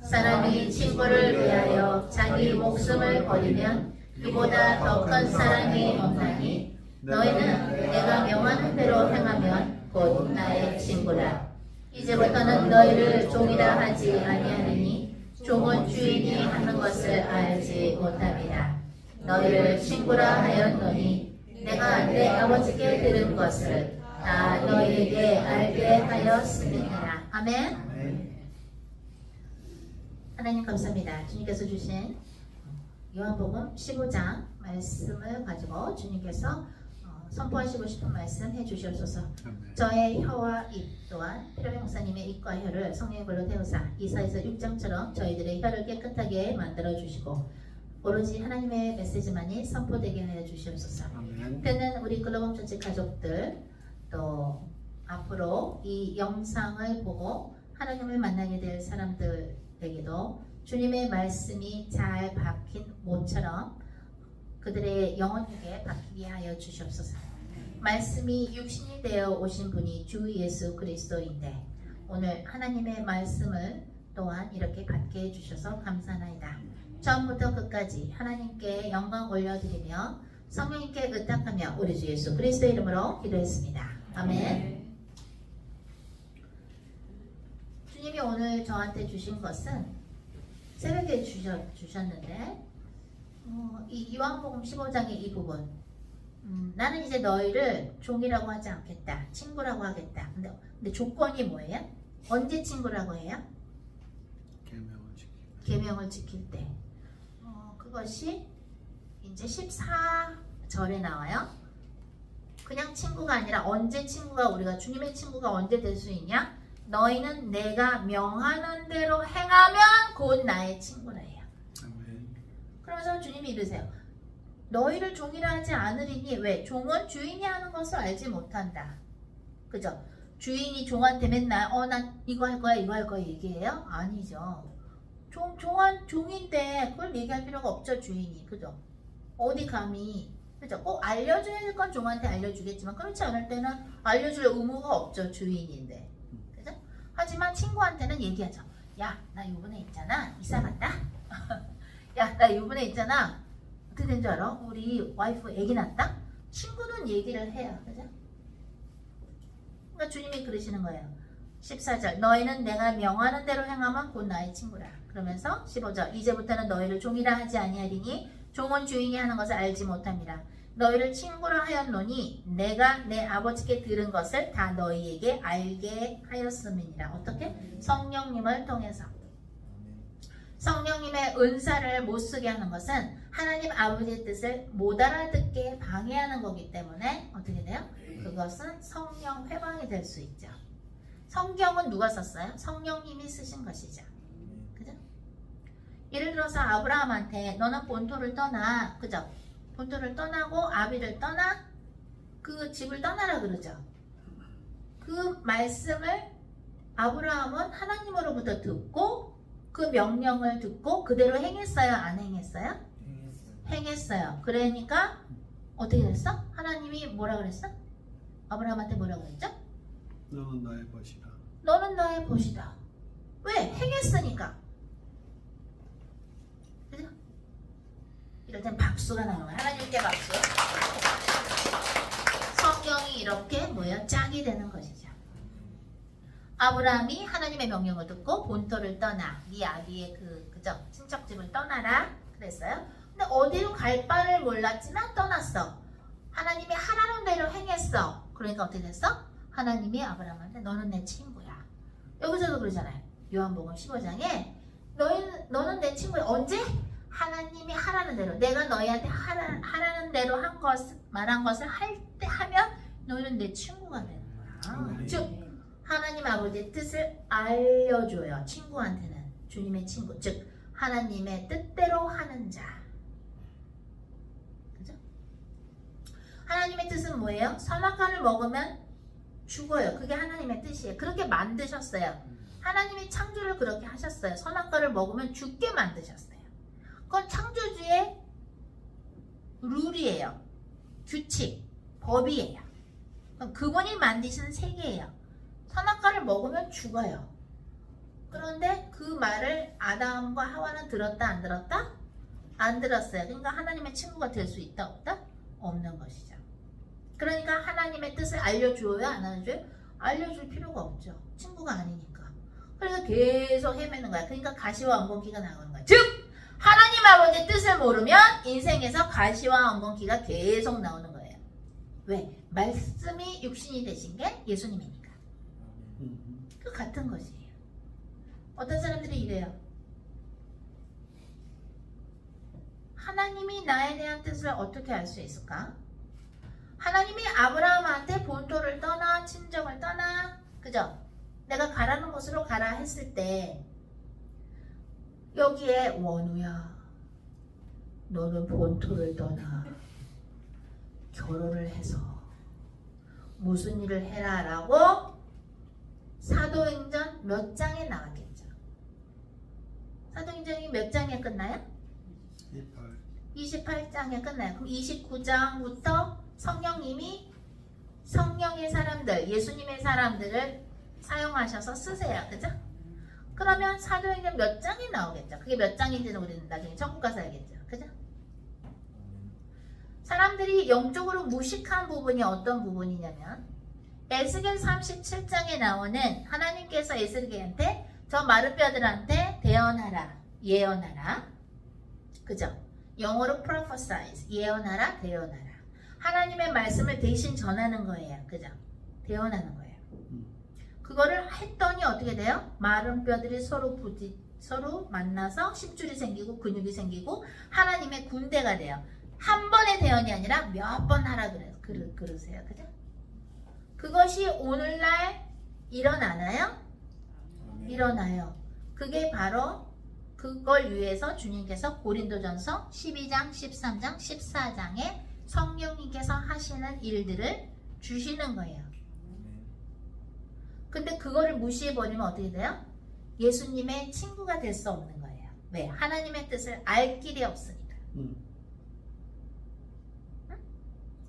사람이 친구를 위하여 자기 목숨을 버리면 이보다 더 큰 사랑이 없나니 너희는 내가 명하는 대로 행하면 곧 나의 친구라. 이제부터는 너희를 종이라 하지 아니하느니 종은 주인이 하는 것을 알지 못함이라. 너희를 친구라 하였노니 내가 내 아버지께 들은 것을 다 너희에게 알게 하였음이니라. 아멘. 하나님 감사합니다. 주님께서 주신 요한복음 15장 말씀을 가지고 주님께서 선포하시고 싶은 말씀 해주시옵소서. 저의 혀와 입 또한 피로메 목사님의 입과 혀를 성령의 불로 태우사 이사야서 6장처럼 저희들의 혀를 깨끗하게 만들어 주시고 오로지 하나님의 메시지만이 선포되게 하여 주시옵소서. 때는 우리 글로벌 전체 가족들 또 앞으로 이 영상을 보고 하나님을 만나게 될 사람들에게도 주님의 말씀이 잘 박힌 못처럼 그 그들의 영혼에게 바뀌게 하여 주시옵소서. 말씀이 육신이 되어 오신 분이 주 예수 그리스도인데 오늘 하나님의 말씀을 또한 이렇게 받게 해주셔서 감사하나이다. 처음부터 끝까지 하나님께 영광 올려드리며 성령님께 의탁하며 우리 주 예수 그리스도의 이름으로 기도했습니다. 아멘. 주님이 오늘 저한테 주신 것은 새벽에 주셨는데 이 요한복음 15장의 이 부분 나는 이제 너희를 종이라고 하지 않겠다. 친구라고 하겠다. 근데 조건이 뭐예요? 언제 친구라고 해요? 계명을 지킬 때. 그것이 이제 14절에 나와요. 그냥 친구가 아니라 언제 친구가 우리가 주님의 친구가 언제 될 수 있냐? 너희는 내가 명하는 대로 행하면 곧 나의 친구라 해요. 그러면서 주님이 이러세요. 너희를 종이라 하지 않으리니 왜? 종은 주인이 하는 것을 알지 못한다. 그죠? 주인이 종한테 맨날 난 이거 할 거야 이거 할 거야 얘기해요? 아니죠. 종인데 그걸 얘기할 필요가 없죠. 주인이. 그죠? 어디 감히. 그죠? 꼭 알려줘야 될 건 종한테 알려주겠지만 그렇지 않을 때는 알려줄 의무가 없죠. 주인인데. 그죠? 하지만 친구한테는 얘기하죠. 야, 나 요번에 있잖아. 이사 갔다. 야, 나 요번에 있잖아. 어떻게 된 줄 알아? 우리 와이프 애기 낳았다? 친구는 얘기를 해요. 그죠? 그러니까 주님이 그러시는 거예요. 14절 너희는 내가 명하는 대로 행하면 곧 나의 친구라. 그러면서 15절 이제부터는 너희를 종이라 하지 아니하리니 종은 주인이 하는 것을 알지 못함이라. 너희를 친구라 하였노니 내가 내 아버지께 들은 것을 다 너희에게 알게 하였음이니라. 어떻게? 성령님을 통해서. 성령님의 은사를 못쓰게 하는 것은 하나님 아버지의 뜻을 못 알아듣게 방해하는 거기 때문에 어떻게 돼요? 그것은 성령 회방이 될 수 있죠. 성경은 누가 썼어요? 성령님이 쓰신 것이죠. 그죠? 예를 들어서 아브라함한테 너는 본토를 떠나. 그죠? 본토를 떠나고 아비를 떠나 그 집을 떠나라 그러죠. 그 말씀을 아브라함은 하나님으로부터 듣고 그 명령을 듣고 그대로 행했어요? 안 행했어요? 행했어요. 그러니까 어떻게 됐어? 하나님이 뭐라 그랬어? 아브라함한테 뭐라 그랬죠? 너는 나의 것이다. 너는 나의 것이다. 왜? 행했으니까. 그죠? 이럴 땐 박수가 나오는 거야. 하나님께 박수. 성경이 이렇게 뭐예요? 짝이 되는 것이죠. 아브라함이 하나님의 명령을 듣고 본토를 떠나. 네 아비의 그죠? 친척집을 떠나라. 그랬어요. 근데 어디로 갈 바를 몰랐지만 떠났어. 하나님이 하라는 대로 행했어. 그러니까 어떻게 됐어? 하나님이 아브라함한테 너는 내 친구야. 여기서도 그러잖아요. 요한복음 15장에 너는 내 친구야. 언제? 하나님이 하라는 대로. 내가 너희한테 하라는 대로 말한 것을 하면 너희는 내 친구가 되는 거야. 즉 하나님 아버지의 뜻을 알려줘요. 친구한테는. 주님의 친구. 즉 하나님의 뜻대로 하는 자. 그죠? 하나님의 뜻은 뭐예요? 선악과를 먹으면 죽어요. 그게 하나님의 뜻이에요. 그렇게 만드셨어요. 하나님이 창조를 그렇게 하셨어요. 선악과를 먹으면 죽게 만드셨어요. 그건 창조주의 룰이에요. 규칙, 법이에요. 그분이 만드신 세계예요. 선악과를 먹으면 죽어요. 그런데 그 말을 아담과 하와는 들었다 안 들었다? 안 들었어요. 그러니까 하나님의 친구가 될 수 있다 없다? 없는 것이죠. 그러니까 하나님의 뜻을 알려줘요? 안 알려줘요? 알려줄 필요가 없죠. 친구가 아니니까. 그래서 계속 헤매는 거야. 그러니까 가시와 엉겅퀴가 나오는 거야. 즉 하나님 아버지의 뜻을 모르면 인생에서 가시와 엉겅퀴가 계속 나오는 거예요. 왜? 말씀이 육신이 되신 게 예수님이니까. 그 같은 것이에요. 어떤 사람들이 이래요. 하나님이 나에 대한 뜻을 어떻게 알 수 있을까? 하나님이 아브라함한테 본토를 떠나 친정을 떠나 그죠? 내가 가라는 곳으로 가라 했을 때 여기에 원우야 너는 본토를 떠나 결혼을 해서 무슨 일을 해라 라고 사도행전 몇 장에 나왔겠죠? 사도행전이 몇 장에 끝나요? 28장에 끝나요. 그럼 29장부터 성령님이 성령의 사람들, 예수님의 사람들을 사용하셔서 쓰세요. 그죠? 그러면 사도행전 몇 장이 나오겠죠? 그게 몇 장인지는 우리는 나중에 천국 가서 알겠죠. 그죠? 사람들이 영적으로 무식한 부분이 어떤 부분이냐면 에스겔 37장에 나오는 하나님께서 에스겔한테 저 마른 뼈들한테 대언하라, 예언하라. 그죠? 영어로 prophesize, 예언하라, 대언하라. 하나님의 말씀을 대신 전하는 거예요. 그죠? 대언하는 거예요. 그거를 했더니 어떻게 돼요? 마른 뼈들이 서로 만나서 심줄이 생기고 근육이 생기고 하나님의 군대가 돼요. 한 번의 대언이 아니라 몇 번 하라 그래요. 그러세요. 그죠? 그것이 오늘날 일어나나요? 일어나요. 그게 바로 그걸 위해서 주님께서 고린도전서 12장, 13장, 14장에 성령님께서 하시는 일들을 주시는 거예요. 근데 그거를 무시해버리면 어떻게 돼요? 예수님의 친구가 될 수 없는 거예요. 왜? 하나님의 뜻을 알 길이 없으니까.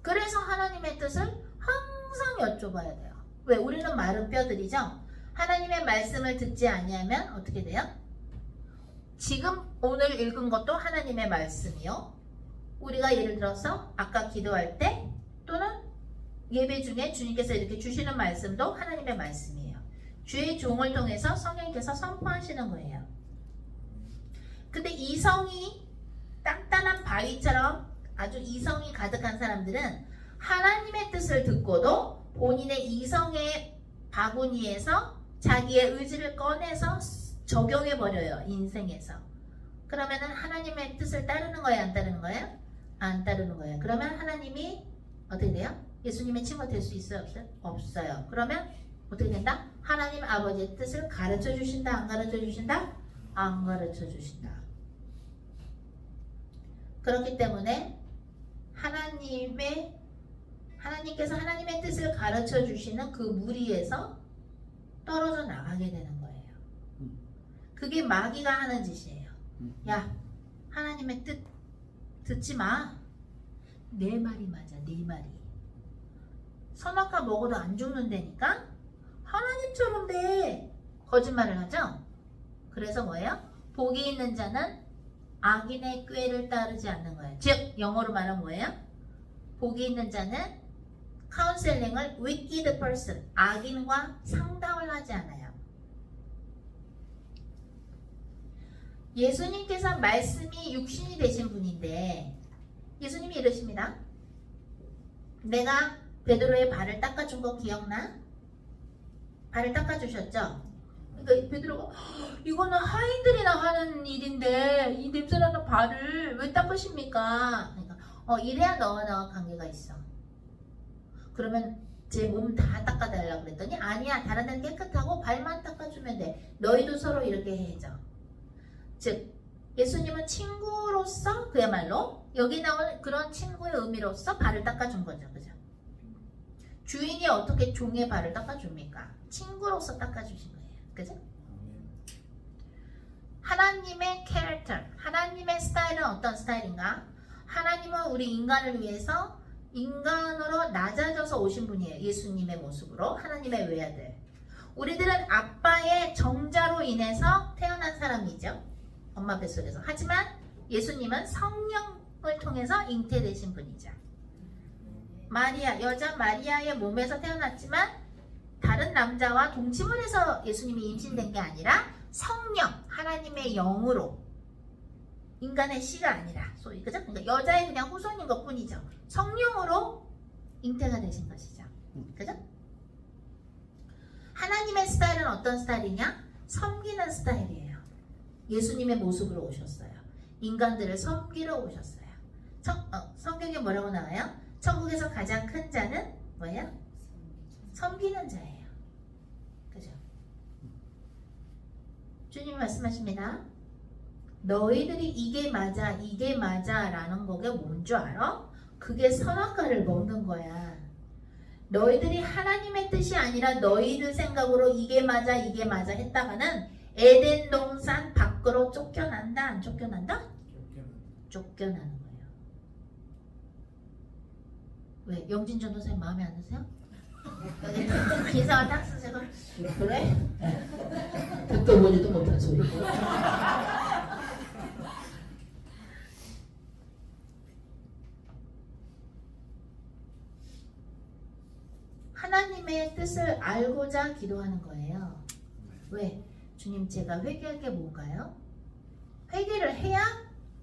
그래서 하나님의 뜻을 항상 여쭤봐야 돼요. 왜? 우리는 마른 뼈들이죠. 하나님의 말씀을 듣지 아니하면 어떻게 돼요? 지금 오늘 읽은 것도 하나님의 말씀이요. 우리가 예를 들어서 아까 기도할 때 또는 예배 중에 주님께서 이렇게 주시는 말씀도 하나님의 말씀이에요. 주의 종을 통해서 성령님께서 선포하시는 거예요. 근데 이성이 단단한 바위처럼 아주 이성이 가득한 사람들은 하나님의 뜻을 듣고도 본인의 이성의 바구니에서 자기의 의지를 꺼내서 적용해버려요. 인생에서. 그러면은 하나님의 뜻을 따르는 거예요? 안 따르는 거예요? 안 따르는 거예요. 그러면 하나님이 어떻게 돼요? 예수님의 친구가 될 수 있어요? 없어요? 없어요. 그러면 어떻게 된다? 하나님 아버지의 뜻을 가르쳐 주신다? 안 가르쳐 주신다? 안 가르쳐 주신다. 그렇기 때문에 하나님께서 하나님의 뜻을 가르쳐 주시는 그 무리에서 떨어져 나가게 되는 거예요. 그게 마귀가 하는 짓이에요. 야, 하나님의 뜻 듣지 마. 내 말이 맞아, 내 말이. 선악과 먹어도 안 죽는다니까? 하나님처럼 돼. 거짓말을 하죠? 그래서 뭐예요? 복이 있는 자는 악인의 꾀를 따르지 않는 거예요. 즉, 영어로 말하면 뭐예요? 복이 있는 자는 카운셀링을 wicked person, 악인과 상담을 하지 않아요. 예수님께서 말씀이 육신이 되신 분인데 예수님이 이러십니다. 내가 베드로의 발을 닦아준 거 기억나? 발을 닦아주셨죠? 그러니까 베드로가 이거는 하인들이나 하는 일인데 이 냄새나는 발을 왜 닦으십니까? 그러니까 이래야 너와 나와 관계가 있어. 그러면 제 몸 다 닦아달라고 그랬더니 아니야, 다른 데는 깨끗하고 발만 닦아주면 돼. 너희도 서로 이렇게 해줘. 즉 예수님은 친구로서 그야말로 여기 나오는 그런 친구의 의미로서 발을 닦아준 거죠. 그죠? 주인이 어떻게 종의 발을 닦아줍니까? 친구로서 닦아주신 거예요. 그죠? 하나님의 캐릭터, 하나님의 스타일은 어떤 스타일인가? 하나님은 우리 인간을 위해서 인간으로 낮아져서 오신 분이에요. 예수님의 모습으로. 하나님의 외아들. 우리들은 아빠의 정자로 인해서 태어난 사람이죠. 엄마 뱃속에서. 하지만 예수님은 성령을 통해서 잉태되신 분이죠. 마리아, 여자 마리아의 몸에서 태어났지만 다른 남자와 동침을 해서 예수님이 임신된 게 아니라 성령, 하나님의 영으로, 인간의 씨가 아니라 소위, 그죠? 그러니까 여자의 그냥 후손인 것 뿐이죠. 성령으로 잉태가 되신 것이죠. 그죠? 하나님의 스타일은 어떤 스타일이냐? 섬기는 스타일이에요. 예수님의 모습으로 오셨어요. 인간들을 섬기러 오셨어요. 성경에 뭐라고 나와요? 천국에서 가장 큰 자는 뭐예요? 섬기는 자예요. 그죠? 주님 말씀하십니다. 너희들이 이게 맞아 라는 거게 뭔 줄 알아? 그게 선악과를 먹는 거야. 너희들이 하나님의 뜻이 아니라 너희들 생각으로 이게 맞아 했다가는 에덴 동산 밖으로 쫓겨난다, 안 쫓겨난다? 쫓겨나는 거예요. 왜? 영진 전도사님 마음에 안 드세요? 기사가 딱 쓰세요. 그래? 듣도 보지도 못한 소리. 하나님의 뜻을 알고자 기도하는 거예요. 왜? 주님, 제가 회개할 게 뭔가요? 회개를 해야,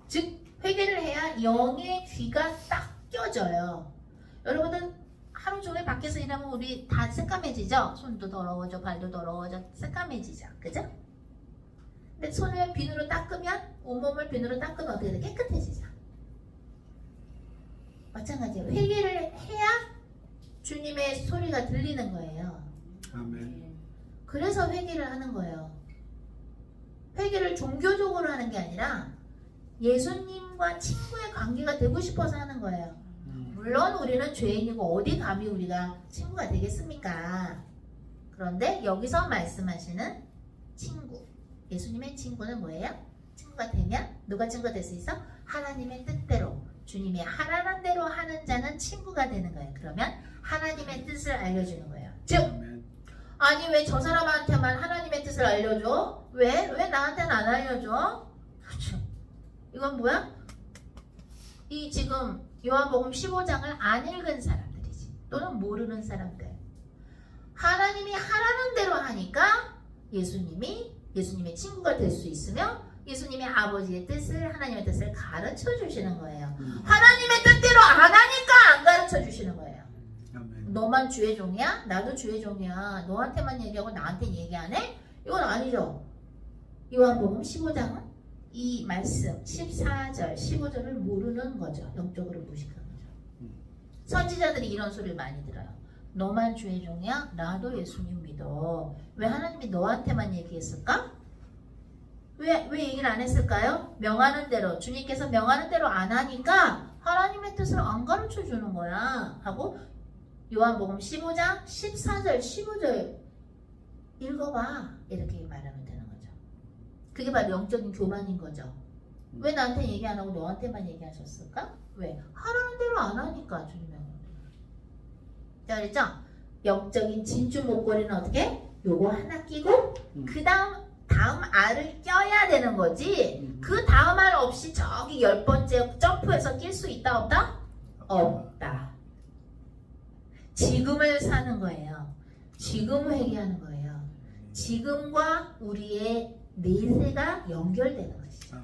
즉 회개를 해야 영의 귀가 딱 껴져요. 여러분들 하루 종일 밖에서 일하면 우리 다 새까매지죠? 손도 더러워져, 발도 더러워져, 새까매지죠. 그죠? 근데 손을 비누로 닦으면, 온몸을 비누로 닦으면 어떻게 돼? 깨끗해지죠. 마찬가지예요. 회개를 해야 주님의 소리가 들리는 거예요. 아멘. 그래서 회개를 하는 거예요. 회개를 종교적으로 하는 게 아니라 예수님과 친구의 관계가 되고 싶어서 하는 거예요. 물론 우리는 죄인이고 어디 감히 우리가 친구가 되겠습니까? 그런데 여기서 말씀하시는 친구, 예수님의 친구는 뭐예요? 친구가 되면 누가 친구가 될 수 있어? 하나님의 뜻대로, 주님이 하라는 대로 하는 자는 친구가 되는 거예요. 그러면 하나님의 뜻을 알려주는 거예요. 즉, 아멘. 아니 왜 저 사람한테만 하나님의 뜻을 알려줘? 왜 나한테는 안 알려줘? 그렇죠. 이건 뭐야? 이 지금 요한복음 15장을 안 읽은 사람들이지, 또는 모르는 사람들. 하나님이 하라는 대로 하니까 예수님의 친구가 될 수 있으며 예수님의 아버지의 뜻을, 하나님의 뜻을 가르쳐 주시는 거예요. 하나님의 뜻대로 안 하니까 안 가르쳐 주시는 거예요. 아멘. 너만 주의 종이야? 나도 주의 종이야. 너한테만 얘기하고 나한테 얘기 안 해? 이건 아니죠. 요한복음 15장은 이 말씀 14절, 15절을 모르는 거죠. 영적으로 무식한 거죠. 선지자들이 이런 소리를 많이 들어요. 너만 주의 종이야? 나도 예수님 믿어. 왜 하나님이 너한테만 얘기했을까? 왜 얘기를 안 했을까요? 명하는 대로, 주님께서 명하는 대로 안 하니까 하나님의 뜻을 안 가르쳐 주는 거야 하고, 요한복음 15장 14절 15절 읽어봐, 이렇게 말하면 되는 거죠. 그게 바로 영적인 교만인 거죠. 왜 나한테 얘기 안 하고 너한테만 얘기하셨을까? 왜? 하라는 대로 안 하니까. 주님의 자, 그랬죠? 영적인 진주 목걸이는 어떻게? 요거 하나 끼고 그 다음 알을 껴야 되는 거지. 그 다음 알 없이 저기 10번째 점프해서 낄 수 있다 없다? 없다. 지금을 사는 거예요. 지금 회개하는 거예요. 지금과 우리의 내세가 연결되는 것이죠.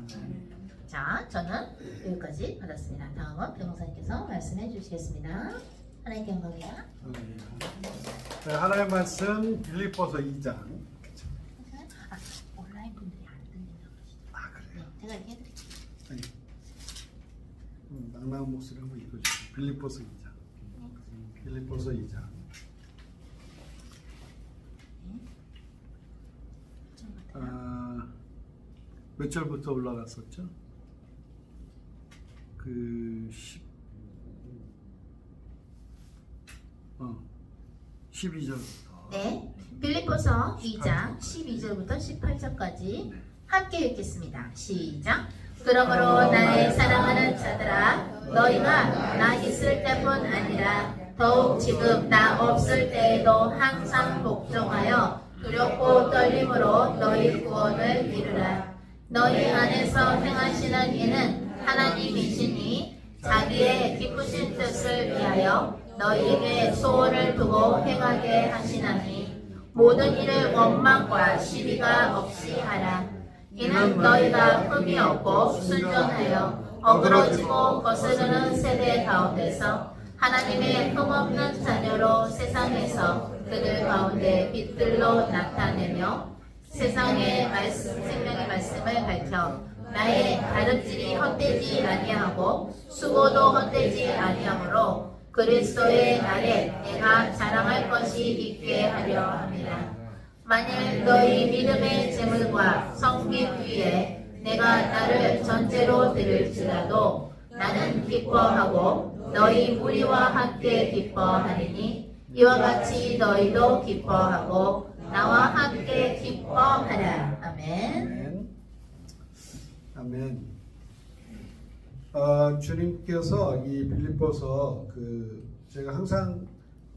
자, 저는 여기까지 받았습니다. 다음은 변호사님께서 말씀해 주시겠습니다. 하나님께 영광이야. 네, 하나님의 말씀 빌립보서 2장. 온라인 분들이 안 들린다고 그러시죠. 아, 그래요? 네, 제가 얘기해드릴게요. 아니, 낭낭한 목소리 한번 읽어주세요. 빌립보서 2장. 빌립보서 2장. 몇 절부터 올라갔었죠? 그 12절부터. 네, 빌립보서 2장 12절부터 18절까지 함께 읽겠습니다. 시작. 그러므로 나의 사랑하는 자들아, 너희가 나 있을 때뿐 아니라 더욱 지금 나 없을 때에도 항상 복종하여 두렵고 떨림으로 너희 구원을 이루라. 너희 안에서 행하시는 이는 하나님이시니 자기의 기쁘신 뜻을 위하여 너희에게 소원을 두고 행하게 하시나니 모든 일을 원망과 시비가 없이 하라. 이는 너희가 흠이 없고 순전하여 어그러지고 거스르는 세대 가운데서 하나님의 흠없는 자녀로 세상에서 그들 가운데 빛들로 나타내며 세상의 생명의 말씀을 밝혀 나의 가르침이 헛되지 아니하고 수고도 헛되지 아니하므로 그리스도의 날에 내가 자랑할 것이 있게 하려 합니다. 만일 너희 믿음의 재물과 성김 위에 내가 나를 전제로 드릴지라도 나는 기뻐하고 너희 무리와 함께 기뻐하리니 이와 같이 너희도 기뻐하고 나와 함께 기뻐하라. 아멘. 아멘. 주님께서 이 빌립보서 그 제가 항상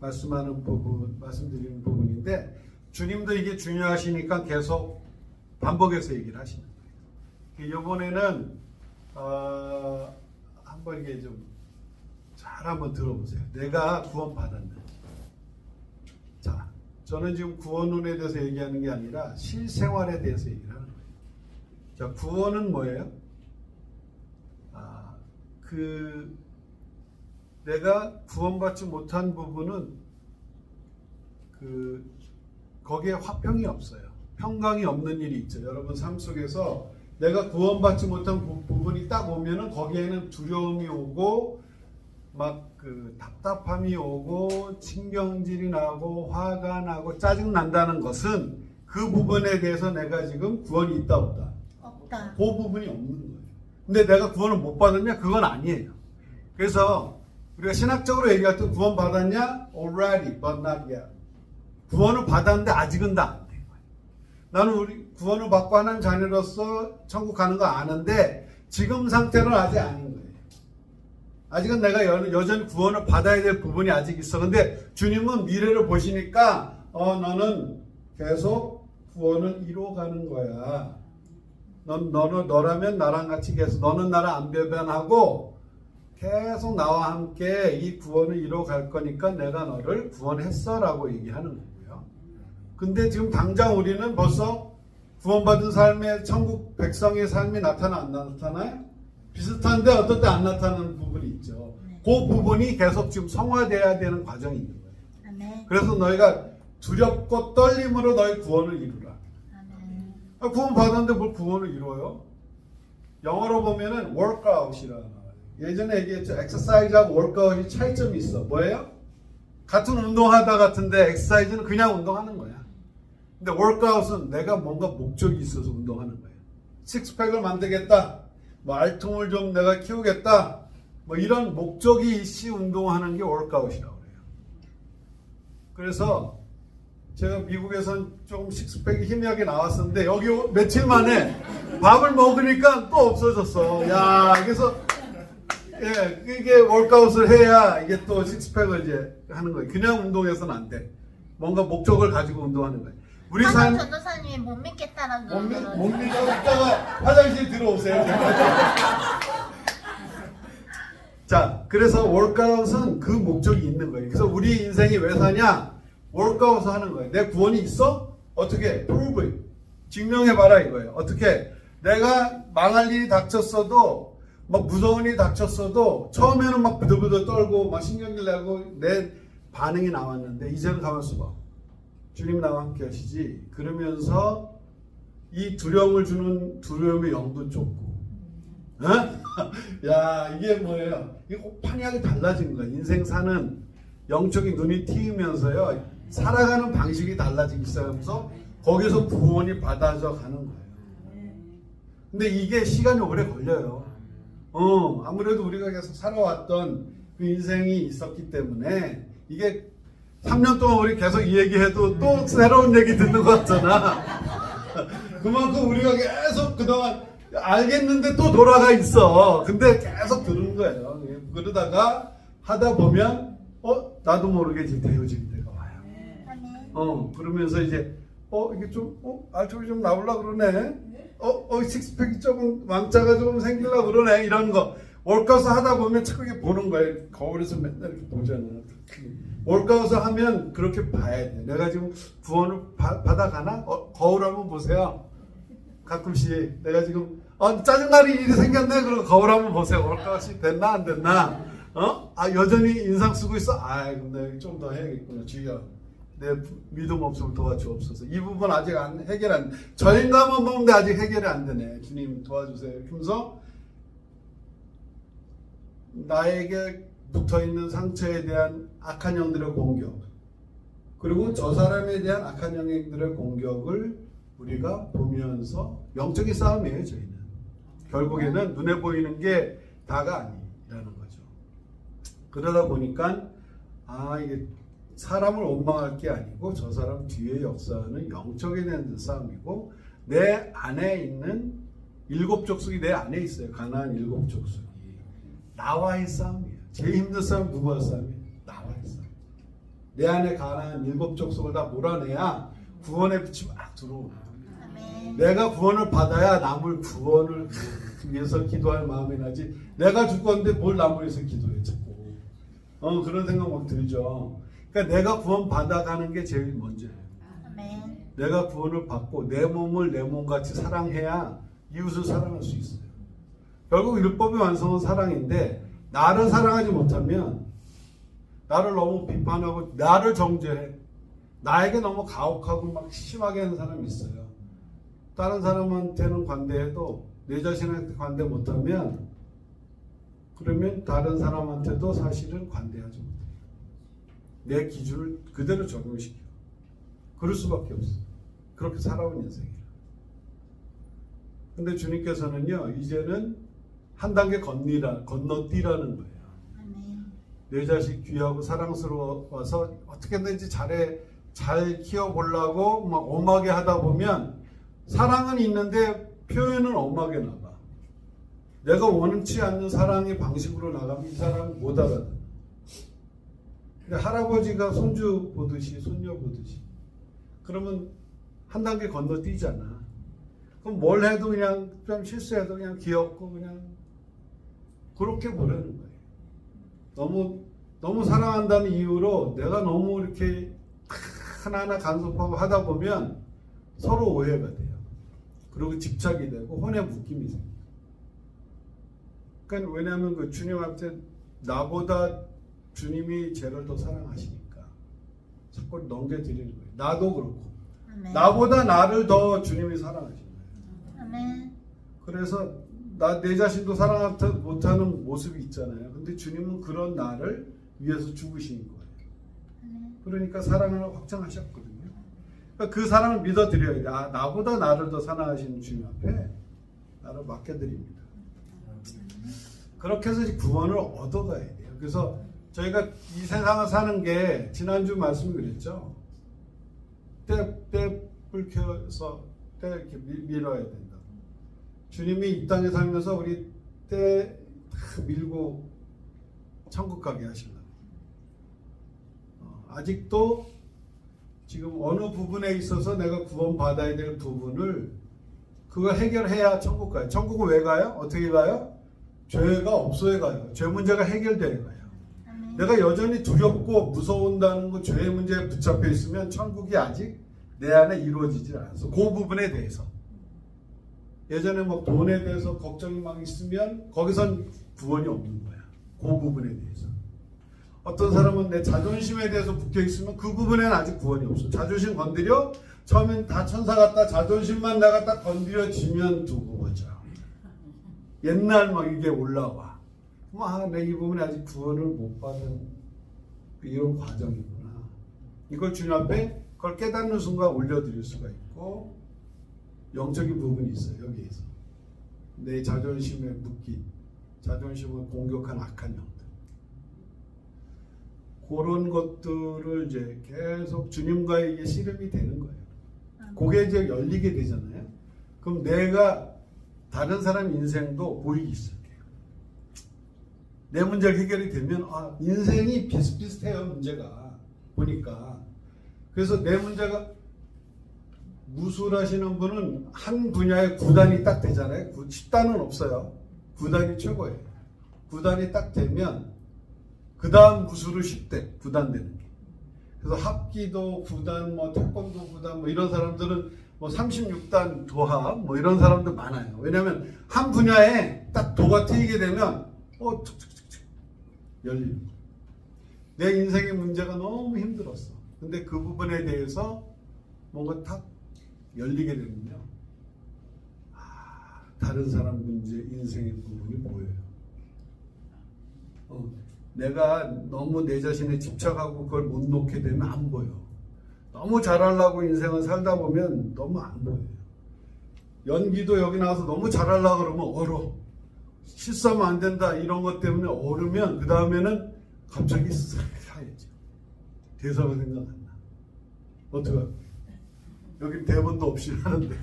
말씀드리는 부분인데 주님도 이게 중요하시니까 계속 반복해서 얘기를 하시는 거예요. 이번에는 한번 이게 좀 잘 한번 들어보세요. 내가 구원 받았는지. 자, 저는 지금 구원론에 대해서 얘기하는 게 아니라 실생활에 대해서 얘기를 하는 거예요. 자, 구원은 뭐예요? 내가 구원받지 못한 부분은 거기에 화평이 없어요. 평강이 없는 일이 있죠. 여러분 삶 속에서 내가 구원받지 못한 부분이 딱 오면은 거기에는 두려움이 오고 막 답답함이 오고 신경질이 나고 화가 나고 짜증 난다는 것은 그 부분에 대해서 내가 지금 구원이 있다 없다. 없다. 그 부분이 없는 거예요. 근데 내가 구원을 못 받았냐? 그건 아니에요. 그래서 우리가 신학적으로 얘기할 때 구원 받았냐? Already, but not yet. 구원을 받았는데 아직은 다 안 된 거예요. 나는 우리 구원을 받고 하나님 자녀로서 천국 가는 거 아는데 지금 상태는 아직 아닌 거예요. 아직은 내가 여전히 구원을 받아야 될 부분이 아직 있어. 근데 주님은 미래를 보시니까 너는 계속 구원을 이루어가는 거야. 너라면 나랑 같이 계속 너는 나를 안 배반하고 계속 나와 함께 이 구원을 이루어갈 거니까 내가 너를 구원했어 라고 얘기하는 거고요. 근데 지금 당장 우리는 벌써 구원받은 삶의 천국 백성의 삶이 나타나 안 나타나요? 비슷한데 어떨 때 안 나타나는 부분이 있죠. 그 부분이 계속 지금 성화돼야 되는 과정이 있는 거예요. 아멘. 그래서 너희가 두렵고 떨림으로 너희 구원을 이루라. 아멘. 구원 받았는데 뭘 구원을 이루어요? 영어로 보면은 workout이라 예전에 얘기했죠. exercise하고 workout이 차이점이 있어. 뭐예요? 같은 운동하다 같은데 exercise는 그냥 운동하는 거야. 근데 workout은 내가 뭔가 목적이 있어서 운동하는 거예요. 식스팩을 만들겠다. 뭐 알통을 좀 내가 키우겠다. 뭐 이런 목적이 있이 운동하는 게 workout이라고 그래요. 그래서 제가 미국에선 조금 식스팩이 희미하게 나왔었는데 여기 며칠 만에 밥을 먹으니까 또 없어졌어. 야, 그래서 이게 월카웃을 해야 이게 또 식스팩을 이제 하는 거예요. 그냥 운동해서는 안 돼. 뭔가 목적을 가지고 운동하는 거예요. 우리 삶 전도사님이 못 믿겠다는 못 믿어 있다가 화장실 들어오세요. 자, 그래서 월카웃은 그 목적이 있는 거예요. 그래서 우리 인생이 왜 사냐? 월카웃을 하는 거예요. 내 구원이 있어? 어떻게? prove it. 증명해봐라 이거예요. 어떻게? 내가 망할 일이 닥쳤어도 막 무서운 일이 닥쳤어도 처음에는 막 부들부들 떨고 막 신경질 내고 내 반응이 나왔는데 이제는 가만있어 봐. 주님 나와 함께 하시지. 그러면서 이 두려움을 주는 두려움의 영도 좁고 야, 이게 뭐예요? 이게 판이하게 달라진 거야. 인생 사는 영적인 눈이 튀면서요. 살아가는 방식이 달라지기 시작하면서 거기서 구원이 받아져 가는 거예요. 근데 이게 시간이 오래 걸려요. 아무래도 우리가 계속 살아왔던 그 인생이 있었기 때문에 이게 3년 동안 우리 계속 이 얘기해도 또 새로운 얘기 듣는 것 같잖아. 그만큼 우리가 계속 그동안 알겠는데 또 돌아가 있어. 근데 계속 들은 거예요. 그러다가 하다 보면 나도 모르게 이제 되어질 때가 와요. 그러면서 이제 이게 좀 알통이 좀 나오려고 그러네. 식스팩이 조금 왕자가 조금 생기려고 그러네. 이런 거 월카웃을 하다 보면 자꾸 이렇게 보는 거예요. 거울에서 맨날 이렇게 보잖아. 월카웃을 하면 그렇게 봐야 돼. 내가 지금 구원을 받아가나? 거울 한번 보세요. 가끔씩 내가 지금 짜증나는 일이 생겼네. 그럼 거울 한번 보세요. 월카웃이 됐나 안 됐나? 여전히 인상 쓰고 있어. 그럼 내가 좀 더 해야겠구나. 주여, 내 믿음 없음을 도와주옵소서. 이 부분 아직 해결 안 돼. 저인감은 먹는데 아직 해결이 안 되네. 주님 도와주세요. 그러면서 나에게 붙어있는 상처에 대한 악한 영들의 공격, 그리고 저 사람에 대한 악한 영들의 공격을 우리가 보면서 영적인 싸움이에요. 저희는 결국에는 눈에 보이는 게 다가 아니라는 거죠. 그러다 보니까 이게 사람을 원망할 게 아니고 저 사람 뒤에 역사하는 영적에 대한 싸움이고, 내 안에 있는 일곱 족속이 내 안에 있어요. 가나안 일곱 족속이 나와의 싸움이에요. 제일 힘든 싸움 누구와 싸움이에요? 나와 있어. 내 안에 가난한 7 족속을 다 몰아내야 구원의 빛이 막 들어오고. 아멘. 내가 구원을 받아야 남을 구원을 위해서 기도할 마음이 나지. 내가 죽었는데 뭘 남을 위해서 기도해 자꾸. 그런 생각 막 들죠. 그러니까 내가 구원 받아가는 게 제일 먼저예요. 아멘. 내가 구원을 받고 내 몸을 내 몸같이 사랑해야 이웃을 사랑할 수 있어요. 결국 율법의 완성은 사랑인데 나를 사랑하지 못하면 나를 너무 비판하고 나를 정죄해. 나에게 너무 가혹하고 막 심하게 하는 사람이 있어요. 다른 사람한테는 관대해도 내 자신한테 관대 못하면 그러면 다른 사람한테도 사실은 관대하지 못해요. 내 기준을 그대로 적용시켜. 그럴 수밖에 없어. 그렇게 살아온 인생이라. 근데 주님께서는요, 이제는 한 단계 건너뛰라는 거예요. 아멘. 내 자식 귀하고 사랑스러워서 어떻게든지 잘 키워보려고 막 엄하게 하다 보면 사랑은 있는데 표현은 엄하게 나가. 내가 원치 않는 사랑의 방식으로 나가면 이 사람은 못 알아듣는. 근데 할아버지가 손주 보듯이 손녀 보듯이 그러면 한 단계 건너뛰잖아. 그럼 뭘 해도 그냥 좀 실수해도 그냥 귀엽고 그냥 그렇게 보내는 거예요. 너무 사랑한다는 이유로 내가 너무 이렇게 하나하나 간섭하고 하다 보면 서로 오해가 돼요. 그리고 집착이 되고 혼의 묶임이 생겨요. 그러니까 왜냐하면 그 주님한테 나보다 주님이 쟤를 더 사랑하시니까 자꾸 넘겨드리는 거예요. 나도 그렇고 아멘. 나보다 나를 더 주님이 사랑하시는 거예요. 아멘. 그래서 내 자신도 사랑하지 못하는 모습이 있잖아요. 근데 주님은 그런 나를 위해서 죽으신 거예요. 아멘. 그러니까 사랑을 확정하셨거든요. 그러니까 그 사랑을 믿어드려야 돼. 나보다 나를 더 사랑하시는 주님 앞에 나를 맡겨드립니다. 그렇게 해서 구원을 얻어가야 돼요. 그래서 저희가 이 세상을 사는 게 지난주 말씀이 그랬죠. 때 불켜서 때 이렇게 밀어야 된다. 주님이 이 땅에 살면서 우리 때 밀고 천국 가게 하시려고. 아직도 지금 어느 부분에 있어서 내가 구원 받아야 될 부분을 그거 해결해야 천국 가요. 천국은 왜 가요? 어떻게 가요? 죄가 없어야 가요. 죄 문제가 해결돼야 가요. 아멘. 내가 여전히 두렵고 무서운다는 거 죄의 문제에 붙잡혀 있으면 천국이 아직 내 안에 이루어지질 않았어. 그 부분에 대해서. 예전에 뭐 돈에 대해서 걱정이 막 있으면 거기선 구원이 없는 거야. 그 부분에 대해서. 어떤 사람은 내 자존심에 대해서 묶여 있으면 그 부분에는 아직 구원이 없어. 자존심 건드려? 처음엔 다 천사 같다. 자존심만 내가 딱 건드려지면 두고 보자. 옛날 막 이게 올라와. 내 이 부분에 아직 구원을 못 받은 이런 과정이구나. 이걸 주님 앞에 그걸 깨닫는 순간 올려드릴 수가 있고 영적인 부분이 있어요. 여기에서. 내 자존심에 묶인 자존심을 공격한 악한 영들. 그런 것들을 이제 계속 주님과의 이게 씨름이 되는 거예요. 그게 이제 열리게 되잖아요. 그럼 내가 다른 사람 인생도 보이기 시작해요. 내 문제가 해결이 되면 인생이 비슷비슷해요. 문제가 보니까. 그래서 내 문제가 무술하시는 분은 한 분야에 9단이 딱 되잖아요. 10단은 없어요. 9단이 최고예요. 9단이 딱 되면 그 다음 무술을 10대 9단 되는 게. 그래서 합기도 9단, 뭐 태권도 9단, 뭐 이런 사람들은 뭐 36단 도합, 뭐 이런 사람들 많아요. 왜냐하면 한 분야에 딱 도가 트이게 되면 툭툭툭툭 열리는 거예요. 내 인생의 문제가 너무 힘들었어. 근데 그 부분에 대해서 뭔가 탁 열리게 되면요. 다른 사람 문제, 인생의 부분이 보여요. 내가 너무 내 자신에 집착하고 그걸 못 놓게 되면 안 보여. 너무 잘하려고 인생을 살다 보면 너무 안 보여요. 연기도 여기 나와서 너무 잘하려고 그러면 얼어. 실수하면 안 된다 이런 것 때문에 얼으면 그 다음에는 갑자기 싹 하얘져. 대사가 생각 안 나. 어떡할까? 여기 대본도 없이 하는데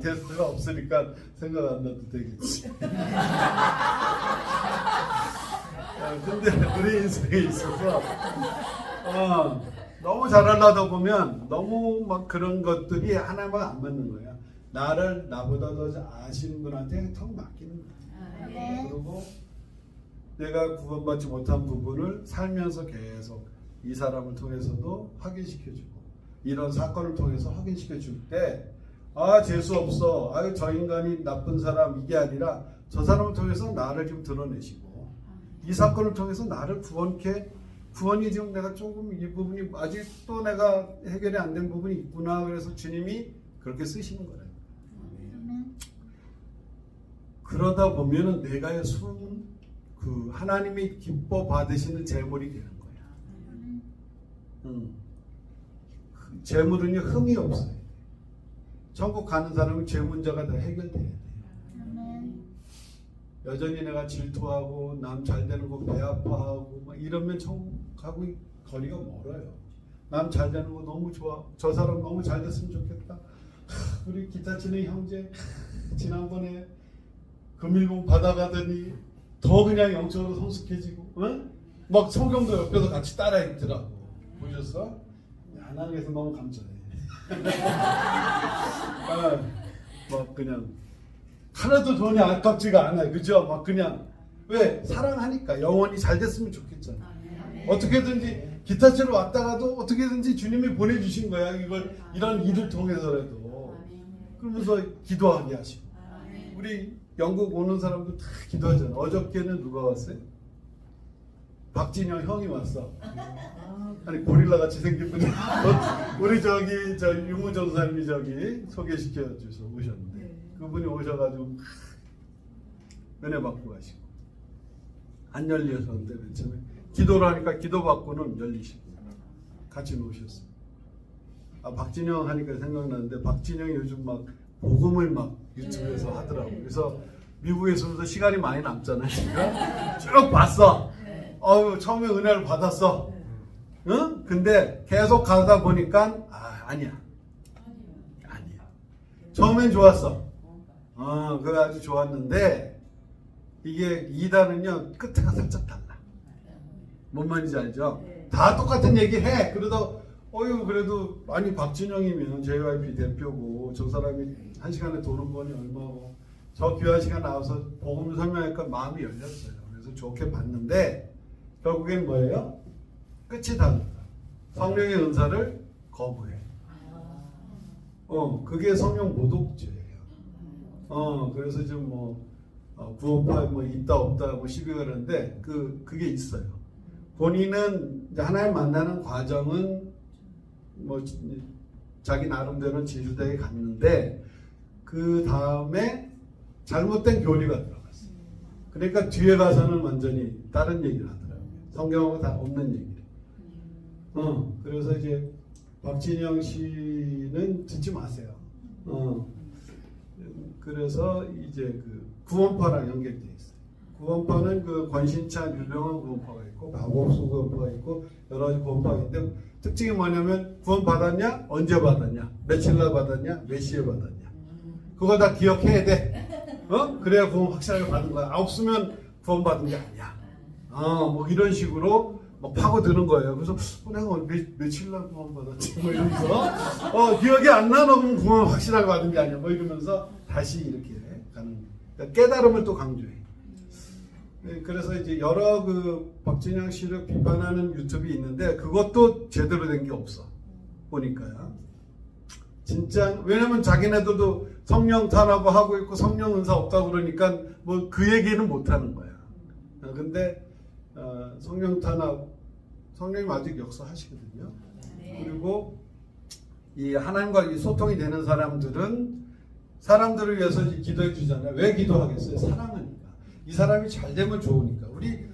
대사가 없으니까 생각 안 나도 되겠지. 근데 우리 인생에 있어서 너무 잘하려다 보면 너무 막 그런 것들이 하나만 안 맞는 거야. 나를 나보다 더 아시는 분한테 턱 맡기는 거야. 그리고 내가 구원받지 못한 부분을 살면서 계속 이 사람을 통해서도 확인시켜주고 이런 사건을 통해서 확인시켜줄 때 재수 없어. 아유 저 인간이 나쁜 사람 이게 아니라 저 사람을 통해서 나를 좀 드러내시고 이 사건을 통해서 나를 구원이 지금 내가 조금 이 부분이 아직도 내가 해결이 안 된 부분이 있구나. 그래서 주님이 그렇게 쓰시는 거예요. 그러다 보면은 내가 숨은 그 하나님이 기뻐 받으시는 재물이 되는 거야. 재물은요 흠이 없어요. 천국 가는 사람은 죄 문제가 다 해결돼야 돼요. 여전히 내가 질투하고 남 잘 되는 거 배 아파하고 막 이러면 천국하고 거리가 멀어요. 남 잘 되는 거 너무 좋아. 저 사람 너무 잘 됐으면 좋겠다. 우리 기타 치는 형제 지난번에 금일봉 받아가더니 더 그냥 영적으로 성숙해지고 막 성경도 옆에서 같이 따라 읽더라고. 보셨어? 하나님께서 너무 감사해. 막 그냥 하나도 돈이 아깝지가 않아요. 그죠? 막 그냥 왜? 사랑하니까 영원히 잘 됐으면 좋겠잖아. 어떻게든지 기타 치러 왔다가도 어떻게든지 주님이 보내주신 거야. 이런 일을 통해서라도. 그러면서 기도하게 하시고. 우리 영국 오는 사람도 다 기도하잖아. 어저께는 누가 왔어요? 박진영 형이 왔어. 아니 고릴라 같이 생긴 분이 우리 저 유무 전사님이 소개시켜 주셔서 오셨는데 그분이 오셔가지고 은혜 받고 가시고 안 열리셨는데 맨 처음에 기도를 하니까 기도 받고는 열리시고 같이 오셨어. 박진영 하니까 생각나는데 박진영이 요즘 막 복음을 막 유튜브에서 하더라고. 그래서 미국에서도 시간이 많이 남잖아요. 제가 쭉 봤어. 처음에 은혜를 받았어. 응? 근데 계속 가다 보니까 아니야. 처음엔 좋았어. 그게 아주 좋았는데 이게 2단은요 끝에가 살짝 달라. 뭔 말인지 알죠? 다 똑같은 얘기 해. 그러다 그래도 아니 박진영이면 JYP 대표고 저 사람이 한 시간에 돈 한 번이 얼마고 저 귀한 시간 나와서 복음을 설명하니까 마음이 열렸어요. 그래서 좋게 봤는데 결국엔 뭐예요? 끝이 다르다. 성령의 은사를 거부해. 그게 성령 모독죄예요. 그래서 지금 구원파 있다 없다 시비가 그러는데 그게 있어요. 본인은 이제 하나님 만나는 과정은 자기 나름대로는 제주도에 갔는데 그 다음에 잘못된 교리가 들어갔어요. 그러니까 뒤에 가서는 완전히 다른 얘기를 하더라고요. 성경하고 다 없는 얘기를. 그래서 이제 박진영 씨는 듣지 마세요. 그래서 이제 그 구원파랑 연결되어 있어요. 구원파는 그 권신찬 유명한 구원파가 있고 박옥수 구원파가 있고 여러 가지 구원파가 있는데 특징이 뭐냐면 구원 받았냐? 언제 받았냐? 며칠 날 받았냐? 몇 시에 받았냐? 그거 다 기억해야 돼. 그래야 구원 확실하게 받은 거야. 없으면 구원 받은 게 아니야. 이런 식으로 파고드는 거예요. 그래서 내가 며칠 날 구원 받았지 이러면서 기억이 안 나. 그러면 구원 확실하게 받은 게 아니야. 이러면서 다시 이렇게 가는 거예요. 그러니까 깨달음을 또 강조해. 그래서 이제 여러 박진영 씨를 비판하는 유튜브가 있는데 그것도 제대로 된 게 없어. 보니까요. 진짜 왜냐면 자기네들도 성령 탄하고 하고 있고 성령 은사 없다고 그러니까 그 얘기는 못 하는 거야. 근데 성령 탄압 성령님 아직 역사하시거든요. 그리고 이 하나님과 이 소통이 되는 사람들은 사람들을 위해서 기도해 주잖아요. 왜 기도하겠어요? 사랑하니까. 이 사람이 잘 되면 좋으니까. 우리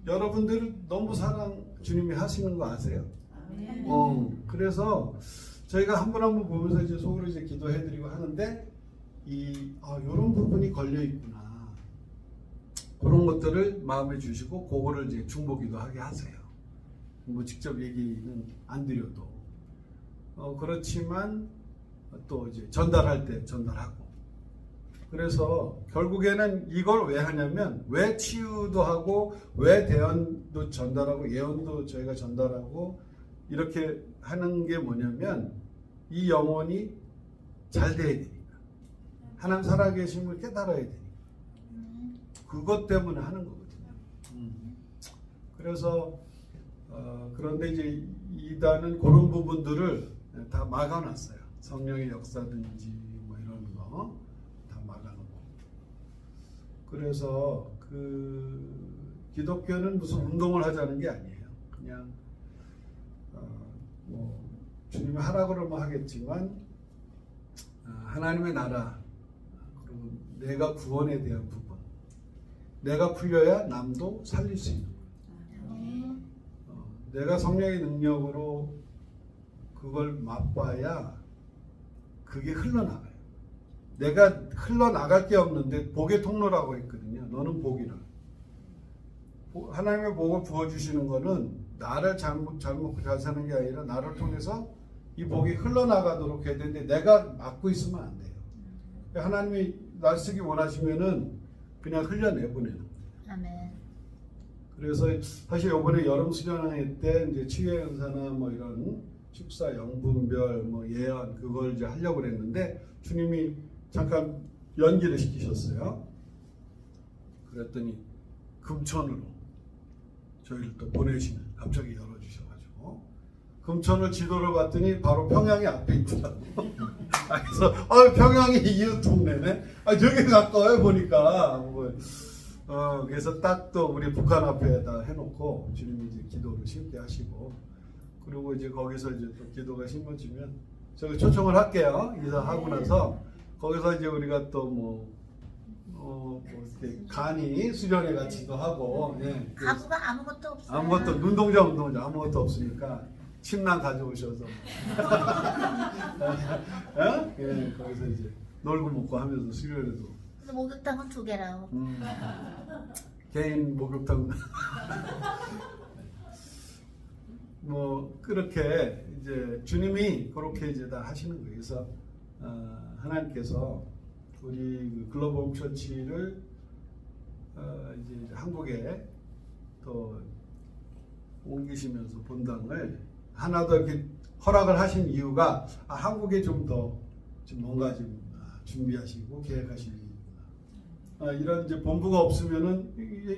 여러분들 너무 사랑 주님이 하시는 거 아세요? 그래서 저희가 한 분 한 분 보면서 이제 속으로 이제 기도해드리고 하는데 이런 부분이 걸려 있구나. 그런 것들을 마음에 주시고 그거를 이제 중보기도 하게 하세요. 직접 얘기는 안 드려도 그렇지만 또 이제 전달할 때 전달하고 그래서 결국에는 이걸 왜 하냐면 왜 치유도 하고 왜 대언도 전달하고 예언도 저희가 전달하고 이렇게 하는 게 뭐냐면 이 영혼이 잘 돼야 되니까 하나님 살아계심을 깨달아야 되니까 그것 때문에 하는 거거든요. 그래서 그런데 이제 이단은 그런 부분들을 다 막아놨어요. 성령의 역사든지 뭐 이런 거 다 막아놓고. 그래서 그 기독교는 무슨 운동을 하자는 게 아니에요. 그냥 뭐 주님이 하라 그러면 하겠지만 하나님의 나라 그리고 내가 구원에 대한 부분, 내가 풀려야 남도 살릴 수 있는 거예요. 내가 성령의 능력으로 그걸 맛봐야 그게 흘러나가요. 내가 흘러나갈 게 없는데 복의 통로라고 했거든요. 너는 복이라. 하나님의 복을 부어주시는 거는 나를 잘 먹고 잘 사는 게 아니라 나를 통해서 이 복이 흘러나가도록 해야 되는데 내가 막고 있으면 안 돼요. 하나님이 날 쓰기 원하시면은 그냥 흘려내보내는 거예요. 아멘. 그래서 사실 이번에 여름 수련회 때 이제 치유의 은사나 뭐 이런 축사, 영분별, 뭐 예언 그걸 이제 하려고 그랬는데 주님이 잠깐 연기를 시키셨어요. 그랬더니 금천으로 저희를 또 보내시는 갑자기 열어주셔가지고 금천을 지도를 봤더니 바로 평양이 앞에 있더라고. 그래서 평양이 이웃 동네네. 되게 가까워요 보니까. 그래서 딱 또 우리 북한 앞에다 해놓고 주님이 이제 기도를 쉽게 하시고 그리고 이제 거기서 이제 또 기도가 심어지면 저기 초청을 할게요. 이사하고 나서 거기서 이제 우리가 또 이렇게 간이 수련회 같이도 하고 가구가 아무것도 없어요. 아무것도 운동장 아무것도 없으니까 침낭 가져오셔서 거기서 이제 놀고 먹고 하면서 수련회도 근데 목욕탕은 2개라고. 개인 목욕탕 뭐 그렇게 이제 주님이 그렇게 이제 다 하시는 거예요. 그래서 하나님께서 우리 그 글로벌 홈처치를 이제 한국에 또 옮기시면서 본당을 하나 더 이렇게 허락을 하신 이유가 한국에 좀 더 뭔가 좀 준비하시고 계획하시는 이런 이제 본부가 없으면은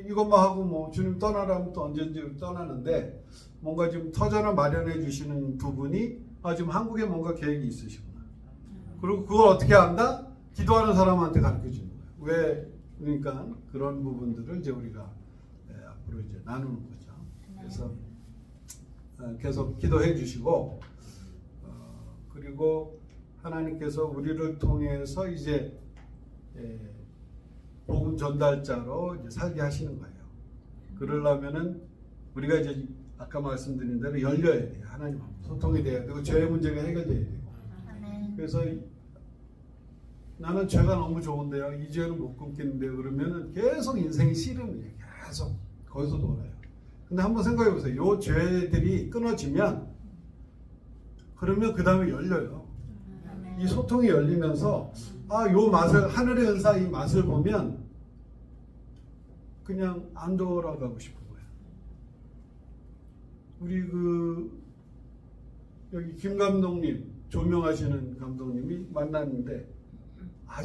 이것만 하고 뭐 주님 떠나라면 또 언제든지 떠나는데 뭔가 좀 터전을 마련해 주시는 부분이 지금 한국에 뭔가 계획이 있으시구나. 그리고 그걸 어떻게 안다? 기도하는 사람한테 가르쳐 주는 거예요. 왜? 그러니까 그런 부분들을 이제 우리가 앞으로 이제 나누는 거죠. 그래서 계속 기도해 주시고 그리고 하나님께서 우리를 통해서 이제 복음 전달자로 이제 살게 하시는 거예요. 그러려면은 우리가 이제 아까 말씀드린 대로 열려야 돼요. 하나님 소통이 돼야 되고 죄의 문제가 해결돼야 되고. 그래서 나는 죄가 너무 좋은데요. 이 죄는 못 끊겠는데요. 그러면은 계속 인생이 씨름이에요. 계속 거기서 놀아요. 근데 한번 생각해 보세요. 요 죄들이 끊어지면 그러면 그 다음에 열려요. 이 소통이 열리면서 요 맛을 하늘의 은사 이 맛을 보면 그냥 안 돌아가고 싶은 거예요. 우리 여기 김 감독님 조명하시는 감독님이 만났는데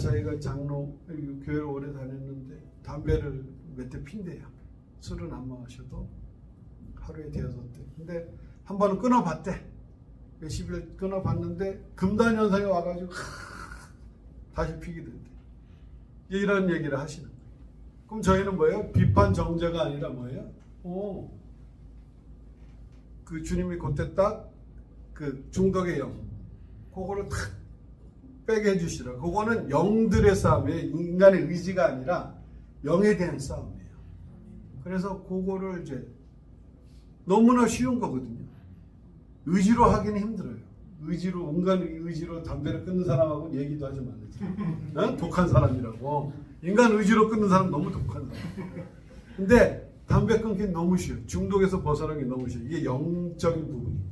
자기가 장로 교회를 오래 다녔는데 담배를 몇 대 핀대요. 술은 안 마셔도 하루에 5대. 근데 한 번은 끊어봤대. 몇십일 끊어봤는데 금단현상이 와가지고 다시 피게 된대. 이런 얘기를 하시는 거예요. 그럼 저희는 뭐예요? 비판 정죄가 아니라 뭐예요? 그 주님이 그때 딱 그 중독의 영 그거를 탁 빼게 해주시라. 그거는 영들의 싸움이에요. 인간의 의지가 아니라 영에 대한 싸움이에요. 그래서 그거를 이제 너무나 쉬운 거거든요. 의지로 하기는 힘들어요. 인간 의지로 담배를 끊는 사람하고 얘기도 하지 말아요. 독한 사람이라고. 인간 의지로 끊는 사람 너무 독한 사람. 근데 담배 끊기 너무 쉬워요. 중독에서 벗어나기 너무 쉬워요. 이게 영적인 부분입니다.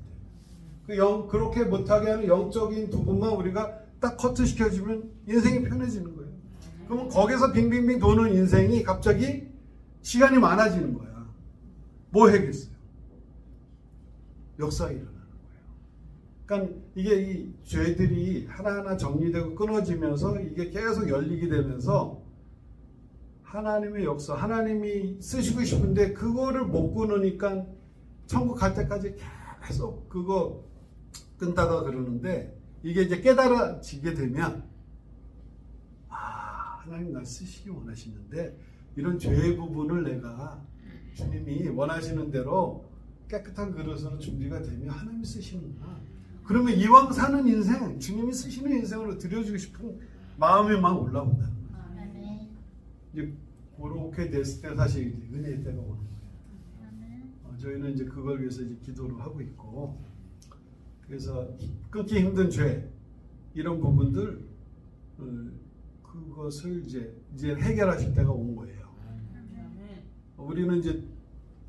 그렇게 못하게 하는 영적인 부분만 우리가 딱 커트시켜주면 인생이 편해지는 거예요. 그러면 거기서 빙빙빙 도는 인생이 갑자기 시간이 많아지는 거야. 뭐 해겠어요? 역사가 일어나는 거예요. 그러니까 이게 이 죄들이 하나하나 정리되고 끊어지면서 이게 계속 열리게 되면서 하나님의 역사, 하나님이 쓰시고 싶은데 그거를 못 끊으니까 천국 갈 때까지 계속 그거 끊다가 그러는데 이게 이제 깨달아지게 되면 하나님 날 쓰시기 원하시는데 이런 죄의 부분을 내가 주님이 원하시는 대로 깨끗한 그릇으로 준비가 되면 하나님이 쓰시는구나. 그러면 이왕 사는 인생, 주님이 쓰시는 인생으로 드려주고 싶은 마음이 막 올라온다는 거예요. 아멘. 이제 그렇게 됐을 때 사실 이제 은혜의 때가 오는 거예요. 아멘. 저희는 이제 그걸 위해서 이제 기도를 하고 있고, 그래서 끊기 힘든 죄 이런 부분들 그것을 이제 해결하실 때가 온 거예요. 우리는 이제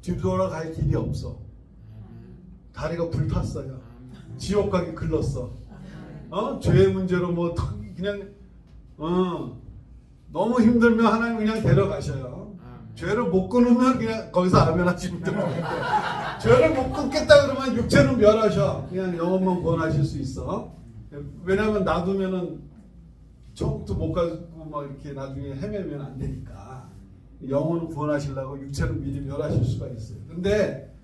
뒤돌아갈 길이 없어. 다리가 불탔어요. 지옥 가기 글렀어. 죄의 문제로 뭐 그냥 너무 힘들면 하나님 그냥 데려가셔요. 죄를 못 끊으면 그냥 거기서 아멘 하시면 됩니다. 죄를 못 끊겠다 그러면 육체는 멸하셔. 그냥 영혼만 구원하실 수 있어. 왜냐면 놔두면은 천국도 못 가고 막 이렇게 나중에 헤매면 안 되니까 영혼을 구원하시려고 육체는 미리 멸하실 수가 있어요. 근데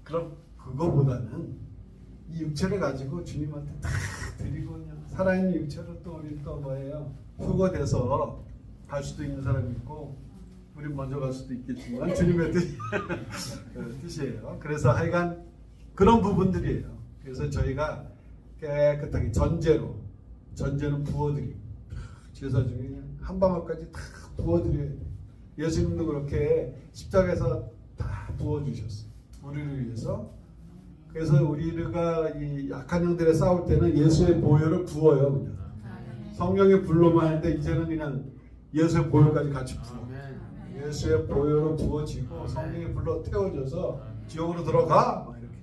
그럼 그거보다는 이 육체를 가지고 주님한테 다 드리고 그냥 살아있는 육체로 또 우리 또 뭐예요? 휴거돼서 갈 수도 있는 사람이 있고 우리 먼저 갈 수도 있겠지만 주님의 뜻이에요. 그래서 하여간 그런 부분들이에요. 그래서 저희가 깨끗하게 전제는 부어드리고 제사 중에 그냥 한 방울까지 다 부어드려요. 예수님도 그렇게 십자가에서 다 부어주셨어요. 우리를 위해서. 그래서 우리가 이 약한 영들에 싸울 때는 예수의 보혈을 부어요. 그냥. 성령의 불로만 하는데 이제는 그냥 예수의 보혈까지 같이 부어. 예수의 보혈로 부어지고 성령의 불로 태워져서 지옥으로 들어가. 막 이렇게.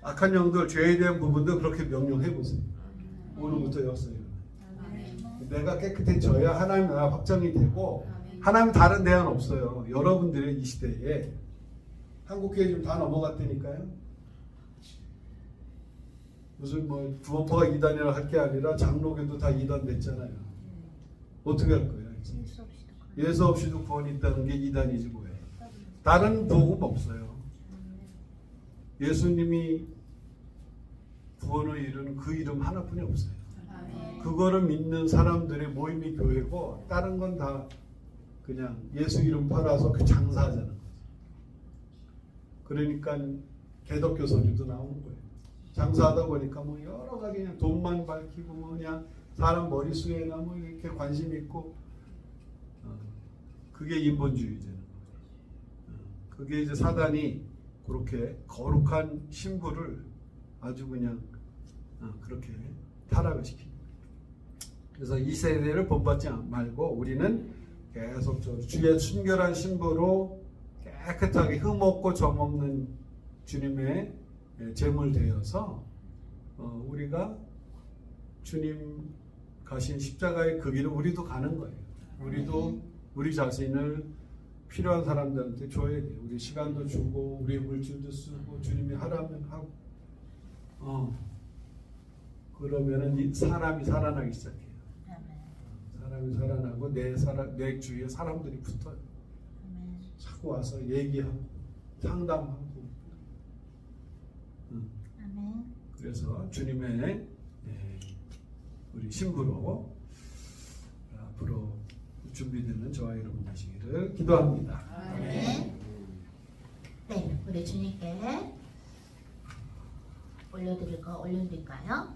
악한 영들, 죄에 대한 부분도 그렇게 명령해 보세요. 오늘부터 역사예요. 내가 깨끗해져야 하나님 나라 확정이 되고 하나님 다른 대안 없어요. 여러분들의 이 시대에 한국교회 좀 다 넘어갔다니까요. 무슨 뭐 부원포가 이단이라 할 게 아니라 장로교도 다 이단 됐잖아요. 어떻게 할 거예요? 예수 없이도 구원이 있다는 게 이단이지 뭐예요. 다른 복음 없어요. 예수님이 구원을 이루는 그 이름 하나뿐이 없어요. 그거를 믿는 사람들의 모임이 교회고 다른 건 다 그냥 예수 이름 팔아서 그 장사하자는 거죠. 그러니까 개독교 소리도 나오는 거예요. 장사하다 보니까 뭐 여러 가지 그냥 돈만 밝히고 뭐 그냥 사람 머릿수에나 뭐 이렇게 관심 있고 그게 인본주의잖아요. 그게 이제 사단이 그렇게 거룩한 신부를 아주 그냥 그렇게 타락을 시킵니다. 그래서 이 세대를 본받지 말고 우리는 계속적으로 주의 순결한 신부로 깨끗하게 흠없고 점없는 주님의 제물 되어서 우리가 주님 가신 십자가의 그 길을 우리도 가는 거예요. 우리도 우리 자신을 필요한 사람들한테 줘야 돼요. 우리 시간도 주고 우리의 물질도 쓰고 주님이 하라면 하고 그러면은 이 사람이 살아나기 시작해요. 사람이 살아나고 내 주위에 사람들이 붙어요. 자꾸 와서 얘기하고 상담하고. 그래서 주님의 우리 신부로 앞으로 준비되는 저와 여러분 되시기를 기도합니다. 네, 우리 주님께 올려드릴까요?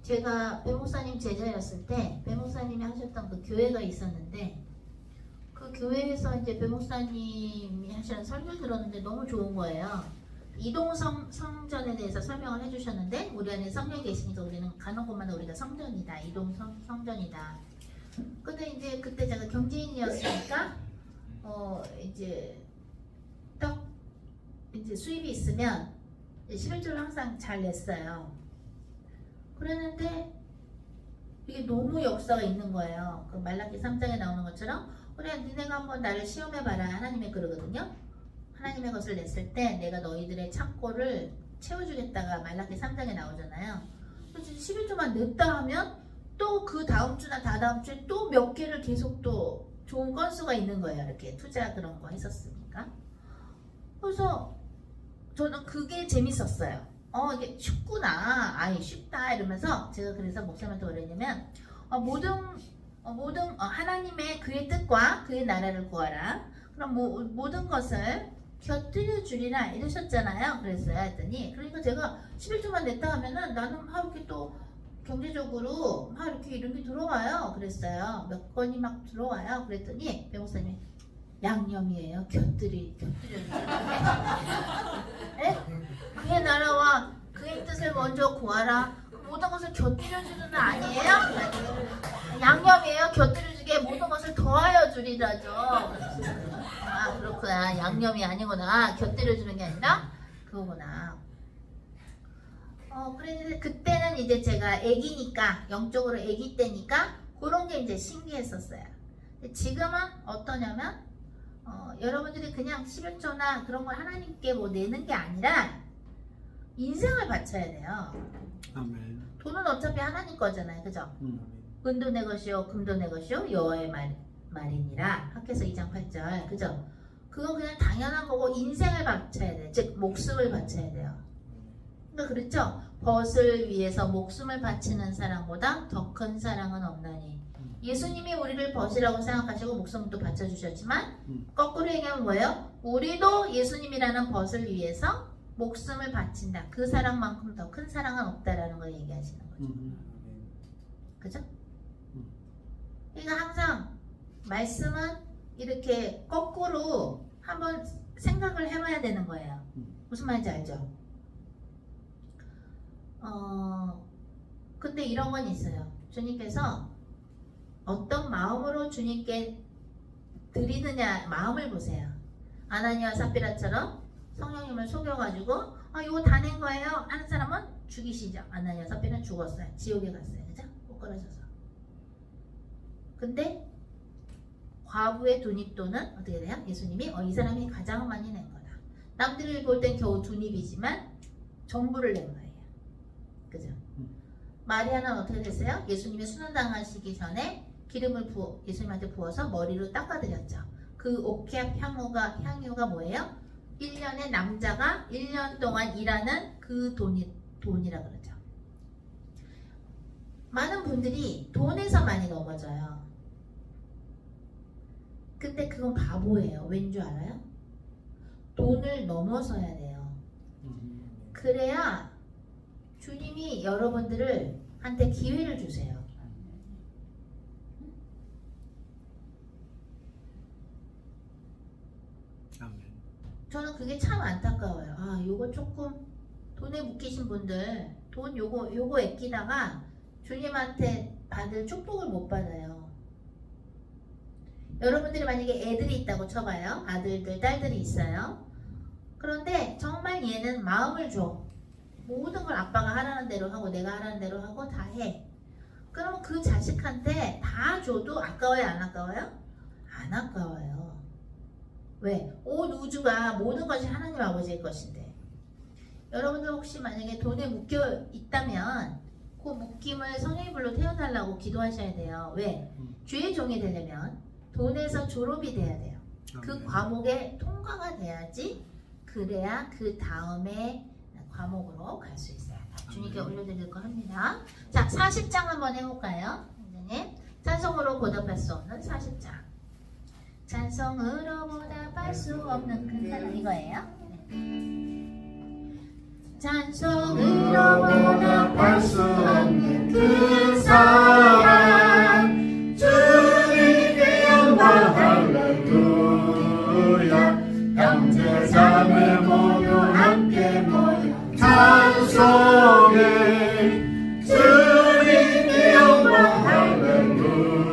제가 배목사님 제자였을 때 배목사님이 하셨던 그 교회가 있었는데 그 교회에서 이제 배목사님이 하시는 설교 들었는데 너무 좋은 거예요. 이동 성전에 대해서 설명을 해주셨는데 우리 안에 성령이 계시니까 우리는 가는 곳마다 우리가 성전이다. 이동 성전이다. 근데 이제 그때 제가 경제인이었으니까 이제 수입이 있으면 11조를 항상 잘 냈어요. 그랬는데 이게 너무 역사가 있는 거예요. 그 말라기 3장에 나오는 것처럼 그래 니네가 한번 나를 시험해봐라 하나님이 그러거든요. 하나님의 것을 냈을 때 내가 너희들의 창고를 채워주겠다가 말라기 3장에 나오잖아요. 그래서 11조만 냈다 하면 또 그 다음 주나 다다음 주에 또 몇 개를 계속 또 좋은 건수가 있는 거예요. 이렇게 투자 그런 거 했었으니까. 그래서 저는 그게 재밌었어요. 이게 쉽구나. 아이 쉽다 이러면서 제가 그래서 목사님한테 그랬냐면 하나님의 그의 뜻과 그의 나라를 구하라. 그럼 모든 것을 곁들여 주리라 이러셨잖아요. 그랬어요. 했더니 그러니까 제가 11조만 냈다 하면은 나는 막 이렇게 또 경제적으로 막 이렇게 이런 게 들어와요. 그랬어요. 몇 건이 막 들어와요. 그랬더니 배목사님이 양념이에요. 곁들여주는 그의 나라와 그의 뜻을 먼저 구하라. 모든 것을 곁들여주는 아니에요? 양념이에요. 곁들여주게 모든 것을 더하여 주리라죠. 아 그렇구나. 양념이 아니구나. 곁들여주는 게 아니라 그거구나. 그랬는데 그때는 이제 제가 애기니까 영적으로 애기 때니까 그런 게 이제 신기했었어요. 근데 지금은 어떠냐면 여러분들이 그냥 11조나 그런 걸 하나님께 뭐 내는 게 아니라 인생을 바쳐야 돼요. 아멘. 돈은 어차피 하나님 거잖아요. 그죠? 은도 내 것이요 금도 내 것이요 여호와의 말이니라. 학개서 2장 8절. 그죠? 그건 그냥 당연한 거고 인생을 바쳐야 돼요. 즉 목숨을 바쳐야 돼요. 그러니까 그렇죠? 벗을 위해서 목숨을 바치는 사랑보다 더 큰 사랑은 없나니. 예수님이 우리를 벗이라고 생각하시고 목숨도 바쳐주셨지만 거꾸로 얘기하면 뭐예요? 우리도 예수님이라는 벗을 위해서 목숨을 바친다. 그 사랑만큼 더 큰 사랑은 없다라는 걸 얘기하시는 거죠. 그죠? 그러니까 항상 말씀은 이렇게 거꾸로 한번 생각을 해봐야 되는 거예요. 무슨 말인지 알죠? 근데 이런 건 있어요. 주님께서 어떤 마음으로 주님께 드리느냐 마음을 보세요. 아나니와 삽비라처럼 성령님을 속여가지고 이거 다 낸 거예요 하는 사람은 죽이시죠. 아나니와 삽비라는 죽었어요. 지옥에 갔어요. 그죠? 꼬꾸라져서. 근데 과부의 두닙돈은 어떻게 돼요? 예수님이 이 사람이 가장 많이 낸 거다. 남들이 볼 땐 겨우 두닙이지만 전부를 낸 거예요. 그죠? 마리아는 어떻게 됐어요? 예수님이 순환당하시기 전에 기름을 예수님한테 부어서 머리로 닦아드렸죠. 그 옥합 향유가 뭐예요? 1년에 남자가 1년 동안 일하는 그 돈이라 그러죠. 많은 분들이 돈에서 많이 넘어져요. 근데 그건 바보예요. 왠 줄 알아요? 돈을 넘어서야 돼요. 그래야 주님이 여러분들을 한테 기회를 주세요. 저는 그게 참 안타까워요. 요거 조금 돈에 묶이신 분들 돈 요거 아끼다가 주님한테 받을 축복을 못 받아요. 여러분들이 만약에 애들이 있다고 쳐봐요. 아들들 딸들이 있어요. 그런데 정말 얘는 마음을 줘. 모든 걸 아빠가 하라는 대로 하고 내가 하라는 대로 하고 다 해. 그러면 그 자식한테 다 줘도 아까워요 안 아까워요? 안 아까워요. 왜? 온 우주가 모든 것이 하나님 아버지의 것인데 여러분들 혹시 만약에 돈에 묶여 있다면 그 묶임을 성령의 불로 태워달라고 기도하셔야 돼요. 왜? 주의 종이 되려면 돈에서 졸업이 돼야 돼요. 그 과목에 통과가 돼야지 그래야 그 다음에 과목으로 갈 수 있어요. 주님께 올려드릴 거 합니다. 자, 40장 한번 해볼까요? 선생님, 찬송으로 보답할 수 없는 40장. 찬송으로 보답할 수 없는 큰 사랑 이거예요. 찬송으로 보답할 수 없는 큰 사랑 주님께 영광 할렐루야 형제자매 모두 함께 모여 찬송해 주님께 영광 할렐루야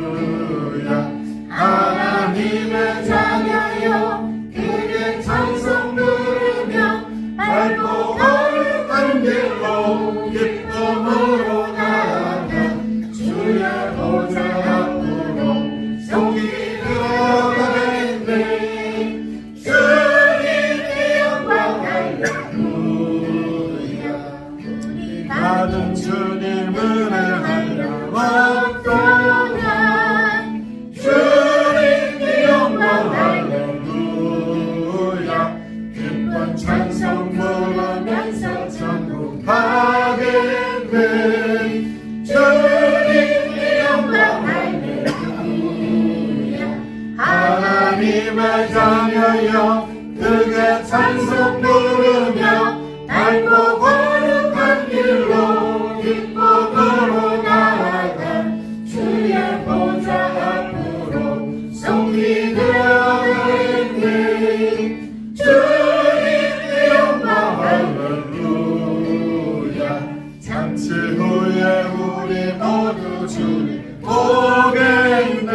하나님의 자녀여 그의 찬송 부르며 밝고 거룩한 길로 받은 주님 은혜하려 얻도다. 주님 영광 할렐루야. 기쁜 찬송 부르면서 전국 가겠네. 주님 영광 할렐루야. 하나님의 자녀여 크게 찬송 부르며 밝고 거룩한 길로 기쁨으로 나아가 주의 보좌 앞으로 속히 들어가겠네. 주님의 영광 할렐루야. 잠시 후에 우리 모두 주님 보겠네.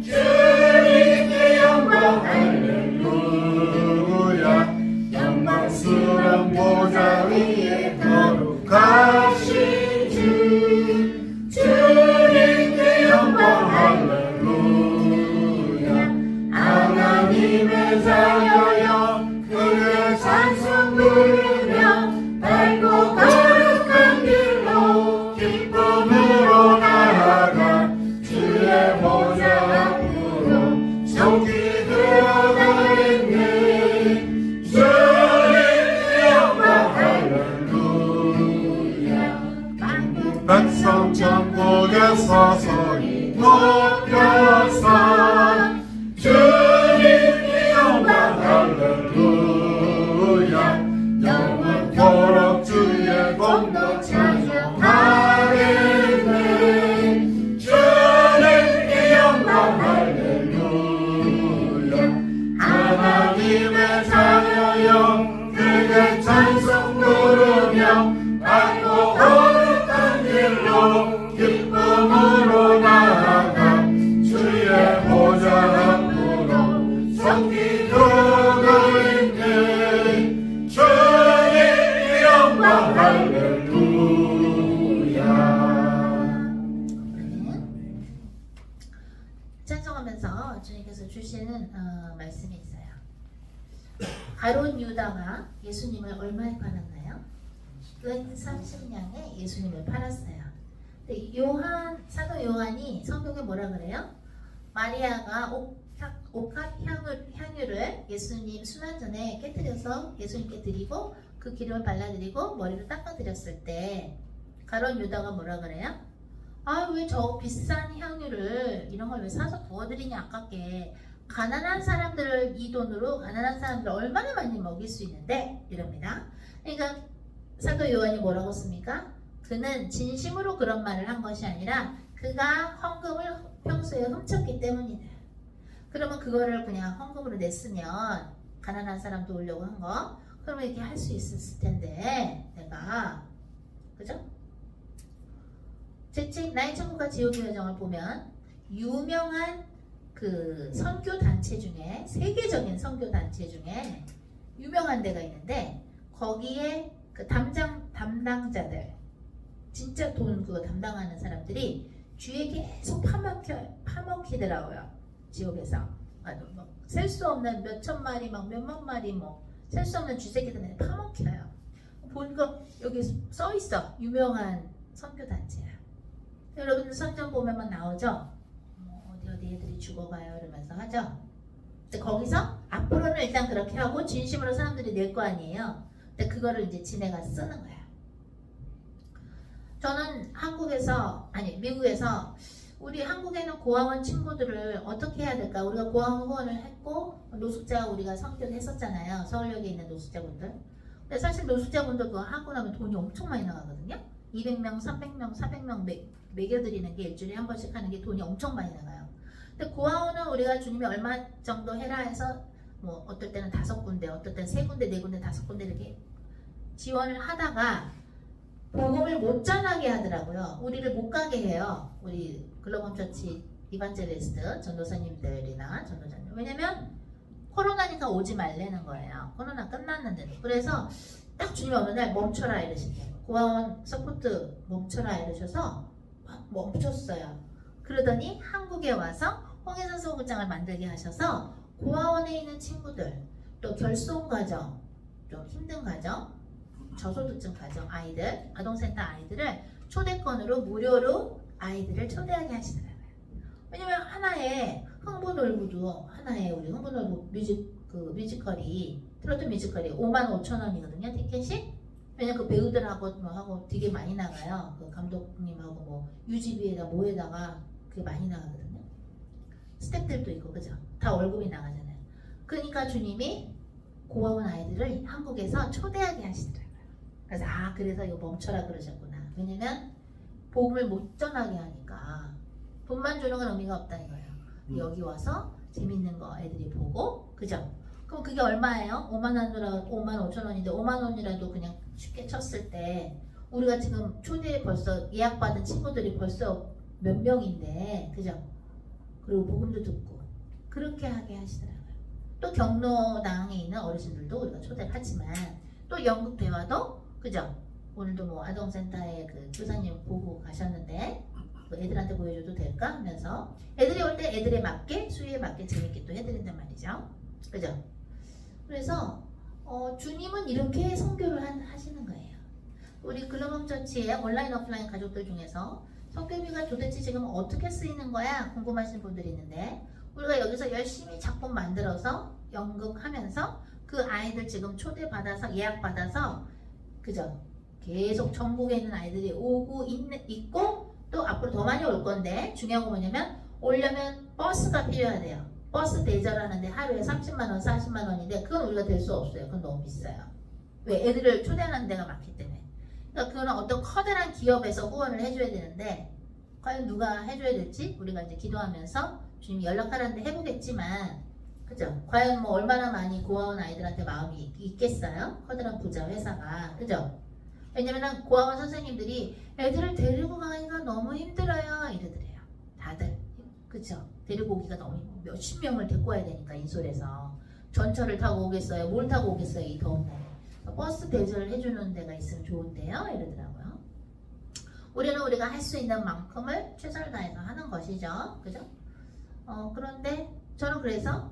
주님의 영광 할렐루야. 영광스러운 보좌 위에 거룩하신 주. 주님의 영광 할렐루야. 하나님의 자녀여 크게 찬송 부르며 밝고 거룩한 길로 기쁨으로 나아가 주의 보좌 앞으로 속히 들어가겠네. 주님의 영광 할렐루야. 백성 전국에 서서히 높여서 주님의 영광 할렐루야. 영원토록 주의 공도 찬송하겠네. 주님의 영광 할렐루야. 하나님의 자녀여 크게 찬송 부르며 밝고 거룩한 길로 기쁨으로 나아가 주의 보좌 앞으로 속히 들어가겠네. 주님의 영광 할렐루야. 찬송하면서 주님께서 주시는 말씀이 있어요. 가룟 유다가 예수님을 얼마에 팔았나요? 은 30냥에 예수님을 팔았어요. 근데 사도 요한이 성경에 뭐라 그래요? 마리아가 옥합 향유를 예수님 순환전에 깨뜨려서 예수님께 드리고 그 기름을 발라드리고 머리를 닦아드렸을 때 가룟 유다가 뭐라 그래요? 아, 왜 저 비싼 향유를 이런 걸 왜 사서 부어드리냐 아깝게. 가난한 사람들을 이 돈으로 가난한 사람들 얼마나 많이 먹일 수 있는데 이럽니다. 그러니까 사도 요한이 뭐라고 씁니까? 그는 진심으로 그런 말을 한 것이 아니라 그가 헌금을 평소에 훔쳤기 때문이다. 그러면 그거를 그냥 헌금으로 냈으면 가난한 사람 도우려고 한 거, 그러면 이렇게 할 수 있었을 텐데 내가, 그죠? 제 책 나의 천국과 지옥의 여정을 보면 유명한 그 선교 단체 중에, 세계적인 선교 단체 중에 유명한 데가 있는데 거기에 그 담당자들, 진짜 돈 그거 담당하는 사람들이 주에 계속 파먹히더라고요. 지옥에서 셀 수 없는 몇천 마리 막 몇만 마리 뭐 셀 수 없는 쥐새끼들한테 파먹혀요. 보니까 여기 써 있어. 유명한 선교 단체야. 여러분들 선전 보면 막 나오죠. 어디 애들이 죽어가요 이러면서 하죠. 근데 거기서 앞으로는 일단 그렇게 하고 진심으로 사람들이 낼 거 아니에요. 근데 그거를 이제 지네가 쓰는 거야. 저는 미국에서 우리 한국에는 고아원 친구들을 어떻게 해야 될까? 우리가 고아원 후원을 했고 노숙자 우리가 선교를 했었잖아요. 서울역에 있는 노숙자분들. 근데 사실 노숙자분들 그거 하고 나면 돈이 엄청 많이 나가거든요. 200명, 300명, 400명 먹여드리는 게 일주일에 한 번씩 하는 게 돈이 엄청 많이 나가요. 근데 고아원은 우리가 주님이 얼마 정도 해라 해서 뭐 어떨 때는 5군데, 어떨 때는 3군데, 4군데, 5군데 이렇게 지원을 하다가 복음을 못 전하게 하더라고요. 우리를 못 가게 해요. 우리 글로벌 처치 이반젤리스트 전도사님들이나 전도자님. 왜냐면 코로나니까 오지 말라는 거예요. 코로나 끝났는데도. 그래서 딱 주님 어느 날 멈춰라 이러시대요. 고아원 서포트 멈춰라 이러셔서 멈췄어요. 그러더니 한국에 와서 홍해선 소극장을 만들게 하셔서 고아원에 있는 친구들, 또 결손 가정, 좀 힘든 가정, 저소득층 가정 아이들, 아동센터 아이들을 초대권으로 무료로 아이들을 초대하게 하시더라고요. 왜냐면 하나의 흥부놀부도 하나의 우리 흥부놀부 뮤지컬이 트로트 뮤지컬이 55,000원이거든요 티켓이. 왜냐면 그 배우들하고 뭐 하고 되게 많이 나가요. 그 감독님하고 뭐 유지비에다 뭐에다가 그게 많이 나가거든요. 스태프들도 있고 그죠? 다 월급이 나가잖아요. 그러니까 주님이 고아원 아이들을 한국에서 초대하게 하시더라고요. 그래서 그래서 이거 멈춰라 그러셨구나. 왜냐면 복음을 못 전하게 하니까 돈만 주는 건 의미가 없다 이거예요. 여기 와서 재밌는 거 애들이 보고 그죠? 그럼 그게 얼마예요? 55,000원인데 5만원이라도 그냥 쉽게 쳤을 때 우리가 지금 초대 벌써 예약받은 친구들이 벌써 몇 명인데 그죠? 그리고 복음도 듣고 그렇게 하게 하시더라고요. 또 경로당에 있는 어르신들도 우리가 초대를 하지만 또 연극 배화도 그죠? 오늘도 뭐 아동센터에 그 교사님 보고 가셨는데 그 애들한테 보여줘도 될까 하면서 애들이 올 때 애들에 맞게 수요에 맞게 재밌게 또 해드린단 말이죠. 그죠? 그래서 주님은 이렇게 선교를 하시는 거예요. 우리 글로벌 처치의 온라인 오프라인 가족들 중에서 선교비가 도대체 지금 어떻게 쓰이는 거야 궁금하신 분들이 있는데 우리가 여기서 열심히 작품 만들어서 연극하면서 그 아이들 지금 초대받아서 예약받아서 그죠? 계속 전국에 있는 아이들이 오고 있고 또 앞으로 더 많이 올 건데 중요한 건 뭐냐면 오려면 버스가 필요하대요. 버스 대절하는데 하루에 30만원, 40만원인데 그건 우리가 될 수 없어요. 그건 너무 비싸요. 왜? 애들을 초대하는 데가 많기 때문에. 그러니까 그거는 어떤 커다란 기업에서 후원을 해줘야 되는데 과연 누가 해줘야 될지 우리가 이제 기도하면서 주님이 연락하라는데 해보겠지만 그죠? 과연 뭐 얼마나 많이 고아원 아이들한테 마음이 있겠어요? 커다란 부자 회사가 그죠? 왜냐면 고아원 선생님들이 애들을 데리고 가기가 너무 힘들어요 이러더래요. 다들 그죠? 데리고 오기가 너무 몇십 명을 데리고 와야 되니까 인솔에서 전철을 타고 오겠어요? 뭘 타고 오겠어요? 이 더운 날에. 버스 대절을 해주는 데가 있으면 좋은데요 이러더라고요. 우리는 우리가 할 수 있는 만큼을 최선을 다해서 하는 것이죠. 그죠? 그런데 저는 그래서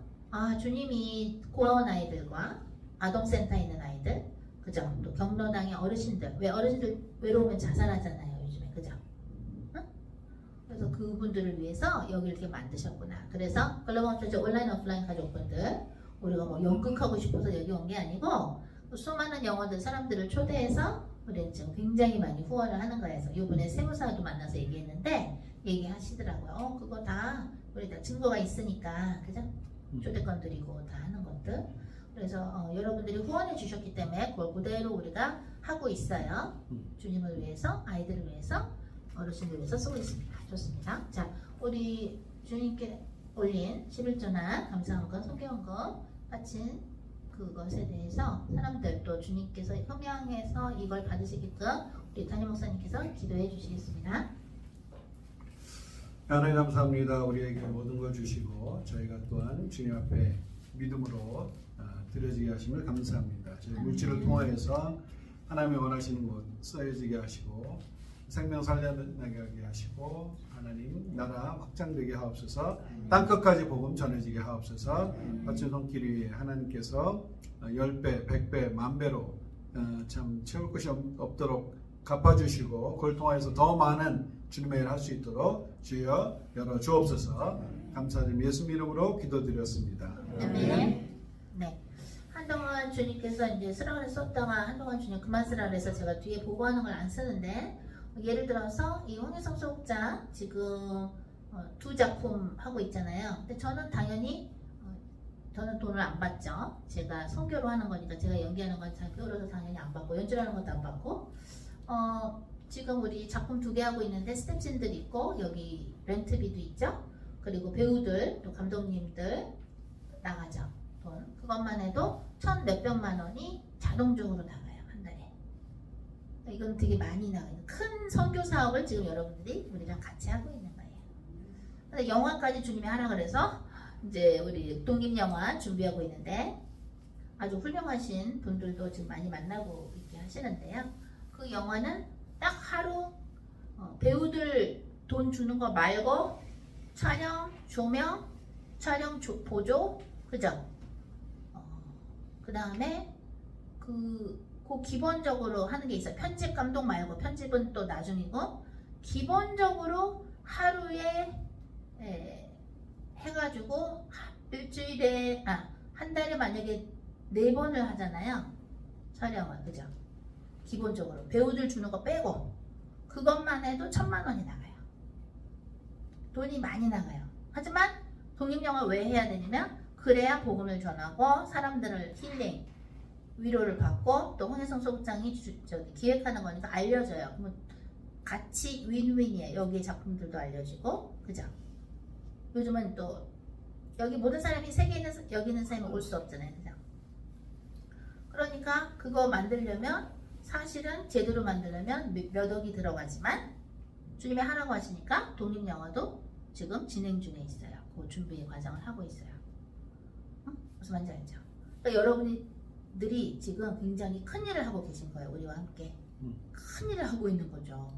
주님이 고아원 아이들과 아동센터에 있는 아이들 그죠? 또 경로당의 어르신들 왜 어르신들 외로우면 자살하잖아요 요즘에 그죠? 응? 그래서 그분들을 위해서 여기 이렇게 만드셨구나. 그래서 글로벌 처치 온라인 오프라인 가족분들 우리가 뭐 연극하고 싶어서 여기 온 게 아니고 수많은 영혼들 사람들을 초대해서 우리는 지금 굉장히 많이 후원을 하는 거예요. 그래서 이번에 세무사도 만나서 얘기했는데 얘기하시더라고요. 그거 다 우리 다 증거가 있으니까 그죠? 초대권 드리고 다 하는 것들. 그래서 여러분들이 후원해 주셨기 때문에 그걸 그대로 우리가 하고 있어요. 주님을 위해서 아이들을 위해서 어르신들 위해서 쓰고 있습니다. 좋습니다. 자 우리 주님께 올린 11조나 감사헌금 성경헌금 바친 그것에 대해서 사람들 또 주님께서 협양해서 이걸 받으시게끔 우리 담임 목사님께서 기도해 주시겠습니다. 하나님 감사합니다. 우리에게 모든 걸 주시고 저희가 또한 주님 앞에 믿음으로 드려지게 하심을 감사합니다. 저희 물질을 통하여서 하나님이 원하시는 곳 써여지게 하시고 생명 살려나게 하시고 하나님 나라 확장되게 하옵소서. 땅끝까지 복음 전해지게 하옵소서. 바친 손길 위에 하나님께서 10배, 100배, 만배로 참 채울 것이 없도록 갚아주시고 그걸 통하여서 더 많은 주님의 일을 할 수 있도록 주여 열어 주옵소서. 감사드리며 예수 이름으로 기도드렸습니다. 아멘. 네. 한동안 주님께서 이제 쓰라고 썼다가 한동안 주님 그만 쓰라 그래서 제가 뒤에 보고하는 걸 안 쓰는데 예를 들어서 이 홍일성 소극자 지금 2작품 하고 있잖아요. 근데 저는 당연히 저는 돈을 안 받죠. 제가 선교로 하는 거니까 제가 연기하는 건 잘 끼어서 당연히 안 받고 연출하는 것도 안 받고 지금 우리 작품 2개 하고 있는데 스태프진들 있고 여기 렌트비도 있죠. 그리고 배우들 또 감독님들 나가죠. 돈 그것만 해도 1,000 몇백만 원이 자동적으로 나가요 한 달에. 이건 되게 많이 나가요. 큰 선교 사업을 지금 여러분들이 우리랑 같이 하고 있는 거예요. 근데 영화까지 주님이 하라 그래서 이제 우리 독립영화 준비하고 있는데 아주 훌륭하신 분들도 지금 많이 만나고 있게 하시는데요. 그 영화는 딱 하루 배우들 돈 주는 거 말고 촬영, 조명, 촬영 보조, 그죠? 그 다음에 그 그 기본적으로 하는 게 있어요. 편집 감독 말고 편집은 또 나중이고 기본적으로 하루에 해가지고 일주일에 한 달에 만약에 4번을 하잖아요. 촬영을 그죠? 기본적으로 배우들 주는 거 빼고 그것만 해도 1,000만 원이 나가요. 돈이 많이 나가요. 하지만 독립영화 왜 해야 되냐면 그래야 복음을 전하고 사람들을 힐링 위로를 받고 또 홍혜성 소극장이 기획하는 거니까 알려져요. 그러면 같이 윈윈이에요. 여기 작품들도 알려지고 그죠? 요즘은 또 여기 모든 사람이 세계에 있는 여기 있는 사람이 올 수 없잖아요. 그죠? 그러니까 그거 만들려면 사실은 제대로 만들려면 몇 억이 들어가지만 주님이 하라고 하시니까 독립영화도 지금 진행 중에 있어요. 그 준비 과정을 하고 있어요. 무슨 말인지 알죠? 그러니까 여러분들이 지금 굉장히 큰 일을 하고 계신 거예요. 우리와 함께 큰 일을 하고 있는 거죠.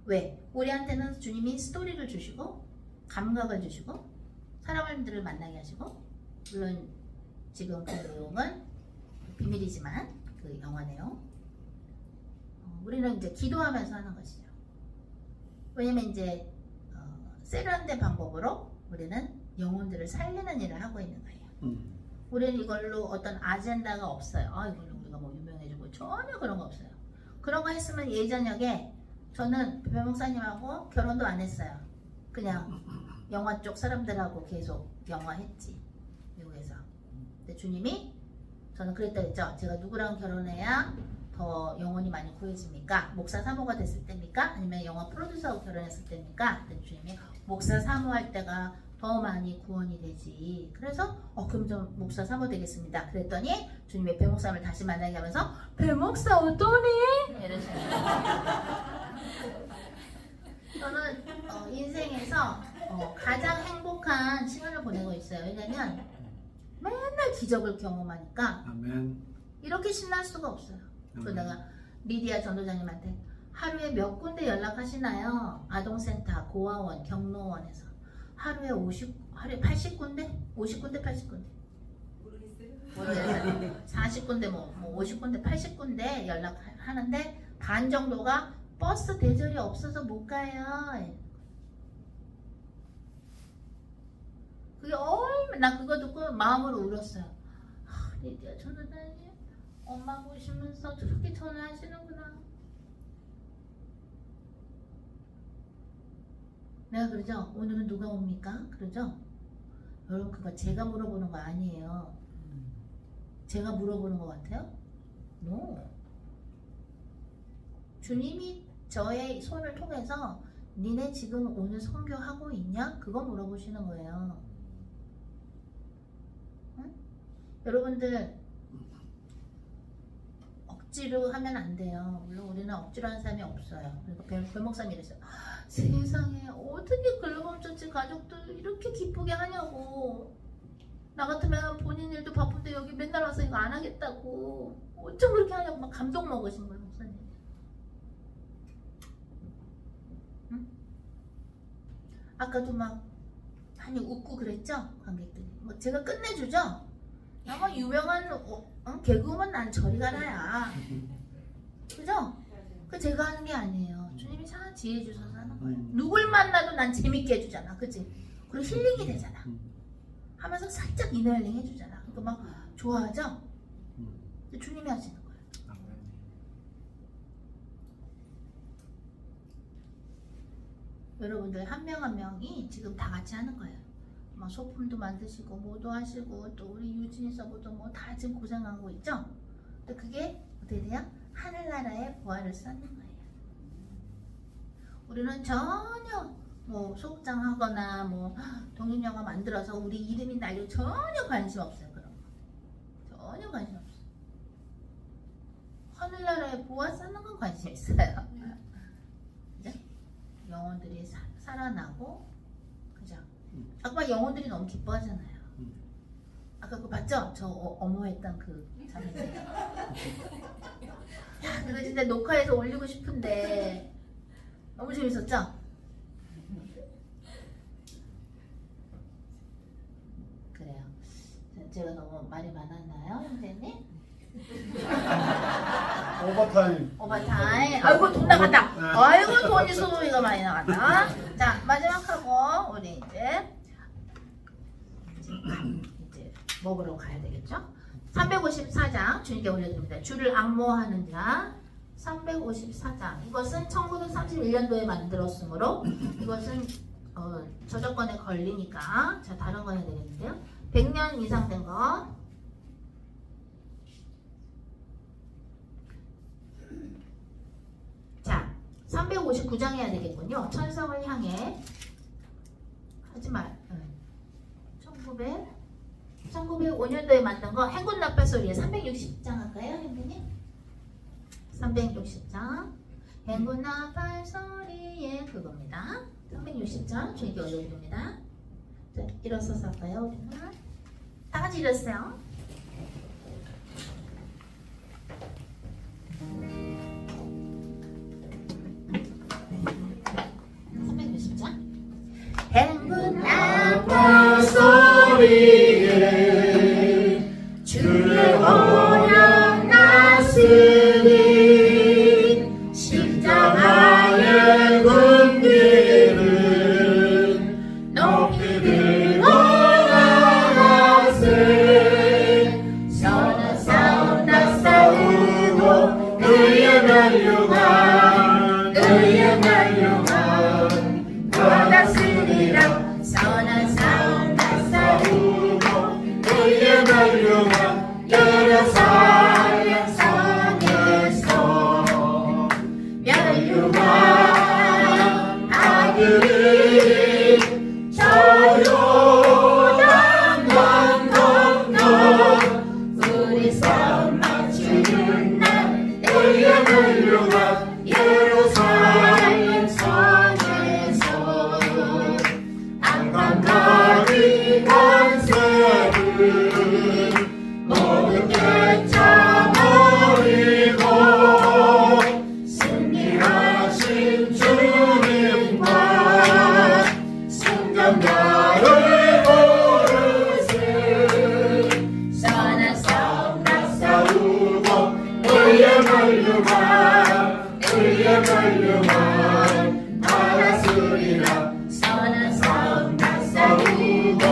왜? 우리한테는 주님이 스토리를 주시고 감각을 주시고 사람들을 만나게 하시고 물론 지금 그 내용은 비밀이지만 그 영화 내용 우리는 이제 기도하면서 하는 것이죠. 왜냐면 이제 세련된 방법으로 우리는 영혼들을 살리는 일을 하고 있는 거예요. 우리는 이걸로 어떤 아젠다가 없어요. 이걸로 우리가 뭐 유명해지고 전혀 그런 거 없어요. 그런 거 했으면 예전역에 저는 배 목사님하고 결혼도 안 했어요. 그냥 영화 쪽 사람들하고 계속 영화 했지 미국에서. 근데 주님이 저는 그랬다 했죠. 제가 누구랑 결혼해야 더 영혼이 많이 구해집니까? 목사 사모가 됐을 때입니까? 아니면 영화 프로듀서하고 결혼했을 때입니까? 근데 주님이 목사 사모할 때가 더 많이 구원이 되지. 그래서 그럼 좀 목사 사모 되겠습니다. 그랬더니 주님이 배 목사님을 다시 만나게 하면서 배 목사 어떠니? 이러시는 저는 인생에서 가장 행복한 시간을 보내고 있어요. 왜냐면 맨날 기적을 경험하니까 아멘. 이렇게 신날 수가 없어요. 그래서 내가 리디아 전도자님한테 하루에 몇 군데 연락하시나요? 아동센터, 고아원, 경로원에서 하루에 80군데? 50군데, 80군데? 모르겠어요. 40군데, 뭐 50군데, 80군데 연락하는데 반 정도가 버스 대절이 없어서 못 가요. 그게 나 그거 듣고 마음으로 울었어요. 리디아 전도자님 엄마 보시면서 저렇게 전화하시는구나. 내가 그러죠. 오늘은 누가 옵니까? 그러죠. 여러분 그거 제가 물어보는 거 아니에요. 제가 물어보는 것 같아요? No. 주님이 저의 손을 통해서 니네 지금 오늘 선교하고 있냐? 그거 물어보시는 거예요. 응? 여러분들 억지로 하면 안 돼요. 물론 우리는 억지로 하는 사람이 없어요. 그리고 배 목사님이 이랬어요. 세상에 어떻게 글로벌 처치 가족들 이렇게 기쁘게 하냐고. 나 같으면 본인 일도 바쁜데 여기 맨날 와서 이거 안 하겠다고. 어쩜 그렇게 하냐고 막 감동 먹으신 거예요, 목사님. 응? 아까도 막 많이 웃고 그랬죠? 관객들이. 뭐 제가 끝내주죠? 아마 유명한 개그우먼 난 저리 가라야. 그죠? 그 제가 하는 게 아니에요. 주님이 다 지혜 주셔서 하는 거예요. 누굴 만나도 난 재밌게 해주잖아. 그치? 그리고 힐링이 되잖아. 하면서 살짝 이너힐링 해주잖아. 그러니까 막 좋아하죠? 근데 주님이 하시는 거예요. 여러분들 한 명 한 명이 지금 다 같이 하는 거예요. 막 소품도 만드시고 뭐도 하시고 또 우리 유진이 서부도 뭐 다 지금 고생하고 있죠? 근데 그게 어떻게 돼요? 하늘나라의 보화를 쌓는 거예요. 우리는 전혀 뭐 소극장 하거나 뭐 독립영화 만들어서 우리 이름이 날리고 전혀 관심 없어요. 그런 거 전혀 관심 없어요. 하늘나라의 보화 쌓는 건 관심 있어요. 그죠? 영혼들이 살아나고 그죠? 아까 영혼들이 너무 기뻐하잖아요. 아까 그거 봤죠? 저 어머했던 그 장면. 야, 그거 진짜 녹화해서 올리고 싶은데 너무 재밌었죠? 그래요. 제가 너무 말이 많았나요, 선생님? 오버타임. 오버타임. 아이고 돈 나간다. 아이고 돈이 소비가 많이 나간다. 자 마지막 하고 우리 이제 먹으러 가야 되겠죠? 354장 주님께 올려드립니다. 주를 악모하는 자 354장 이것은 1931년도에 만들었으므로 이것은 저작권에 걸리니까 자 다른 거 해야 되겠는데요. 100년 이상 된 거. 자 359장 해야 되겠군요. 천성을 향해 하지만 1905년도에 만든 거 행군 나팔 소리에 360장 할까요, 행군님? 360장 행군 나팔 소리에 그겁니다. 360장 주님께 올려드립니다. 자, 일어서서 할까요, 우리는? 다 같이 일어서요. 행군 나팔 소리에 주의 오력 났으니 십자가의 군기를 높이 들고 나가세 선한 싸움 다 싸우고 의의 멸류관 받았으리라 선한 싸움 다 싸우고 의의 멸류관 예루살렘 성에서 멸류관 아들이 저 요단 건너 우리 싸움 마치는 날 의의 멸류관 예루살렘 성에서 악한마귀 권세를 모두 깨쳐버리고 승리하신 주님과 승전가를 부르세 선한 싸움 다 싸우고 의의 멸류관 받았으리라 선한 싸움 다 싸우고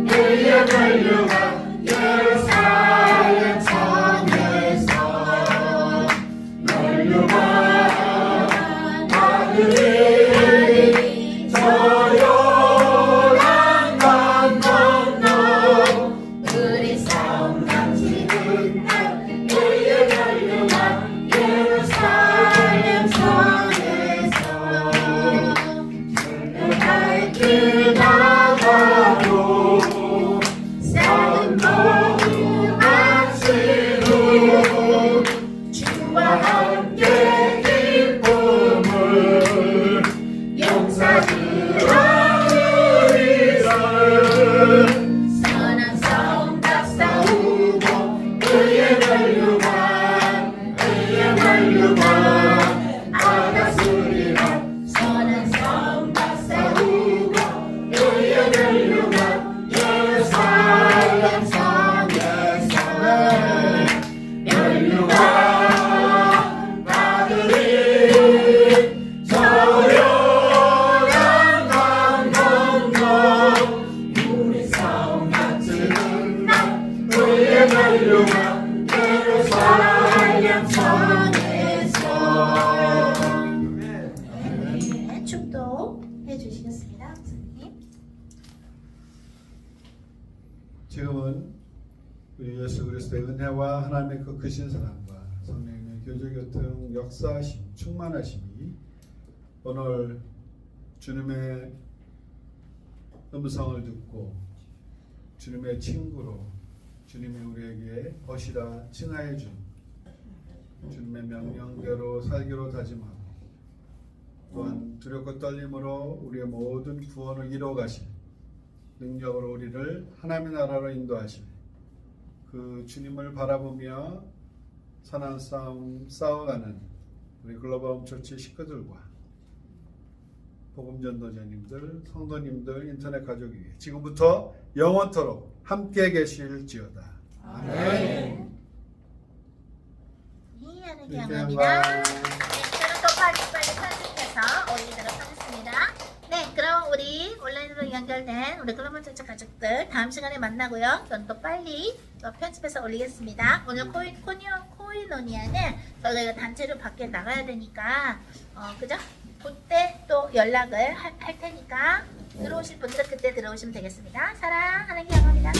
의의 멸류관 예루살렘 성에서 멸류관 아들이 저 요단강 건너 우리 싸움 마치는 날 의의 멸류관 예루살렘 성에서 멸류관 나가고 싸움 모두 마치고 주와 함께 기쁨을 용사들하리라 선한 싸움 다 싸우고 의의 멸류관 받았으리라 선한 싸움 다 싸우고 의의 멸류관 예루살렘 성에서 멸류관 아들이 저 요단강 건너 우리 싸움 마치는 날 의의 멸류관 예루살렘 성에서 네, 축도해 주시겠습니다, 선생님. 지금은 우리 예수 그리스도의 은혜와 하나님의 그 크신 사랑과 성령의 교제 교통 역사하심 충만하심이 오늘 주님의 음성을 듣고 주님의 친구로 주님이 우리에게 것이라 칭하여 준 주님의 명령대로 살기로 다짐하고 또한 두렵고 떨림으로 우리의 모든 구원을 이루어 가실 능력으로 우리를 하나님의 나라로 인도하실 그 주님을 바라보며 선한 싸움 싸워가는 우리 글로벌 홈처치 식구들과 복음전도자님들, 성도님들, 인터넷 가족이 지금부터 영원토록 함께 계실지어다. 아멘. 하는 이렇게 경험이다. 한번. 네, 저는 또 빨리빨리 편집해서 올리도록 하겠습니다. 네, 그럼 우리 온라인으로 연결된 우리 글로벌 전체 가족들 다음 시간에 만나고요. 저는 또 빨리 또 편집해서 올리겠습니다. 오늘 코이노니아는 저희가 단체로 밖에 나가야 되니까 그죠? 그때 또 연락을 할 테니까 들어오실 분들은 그때 들어오시면 되겠습니다. 사랑하는 경험이다.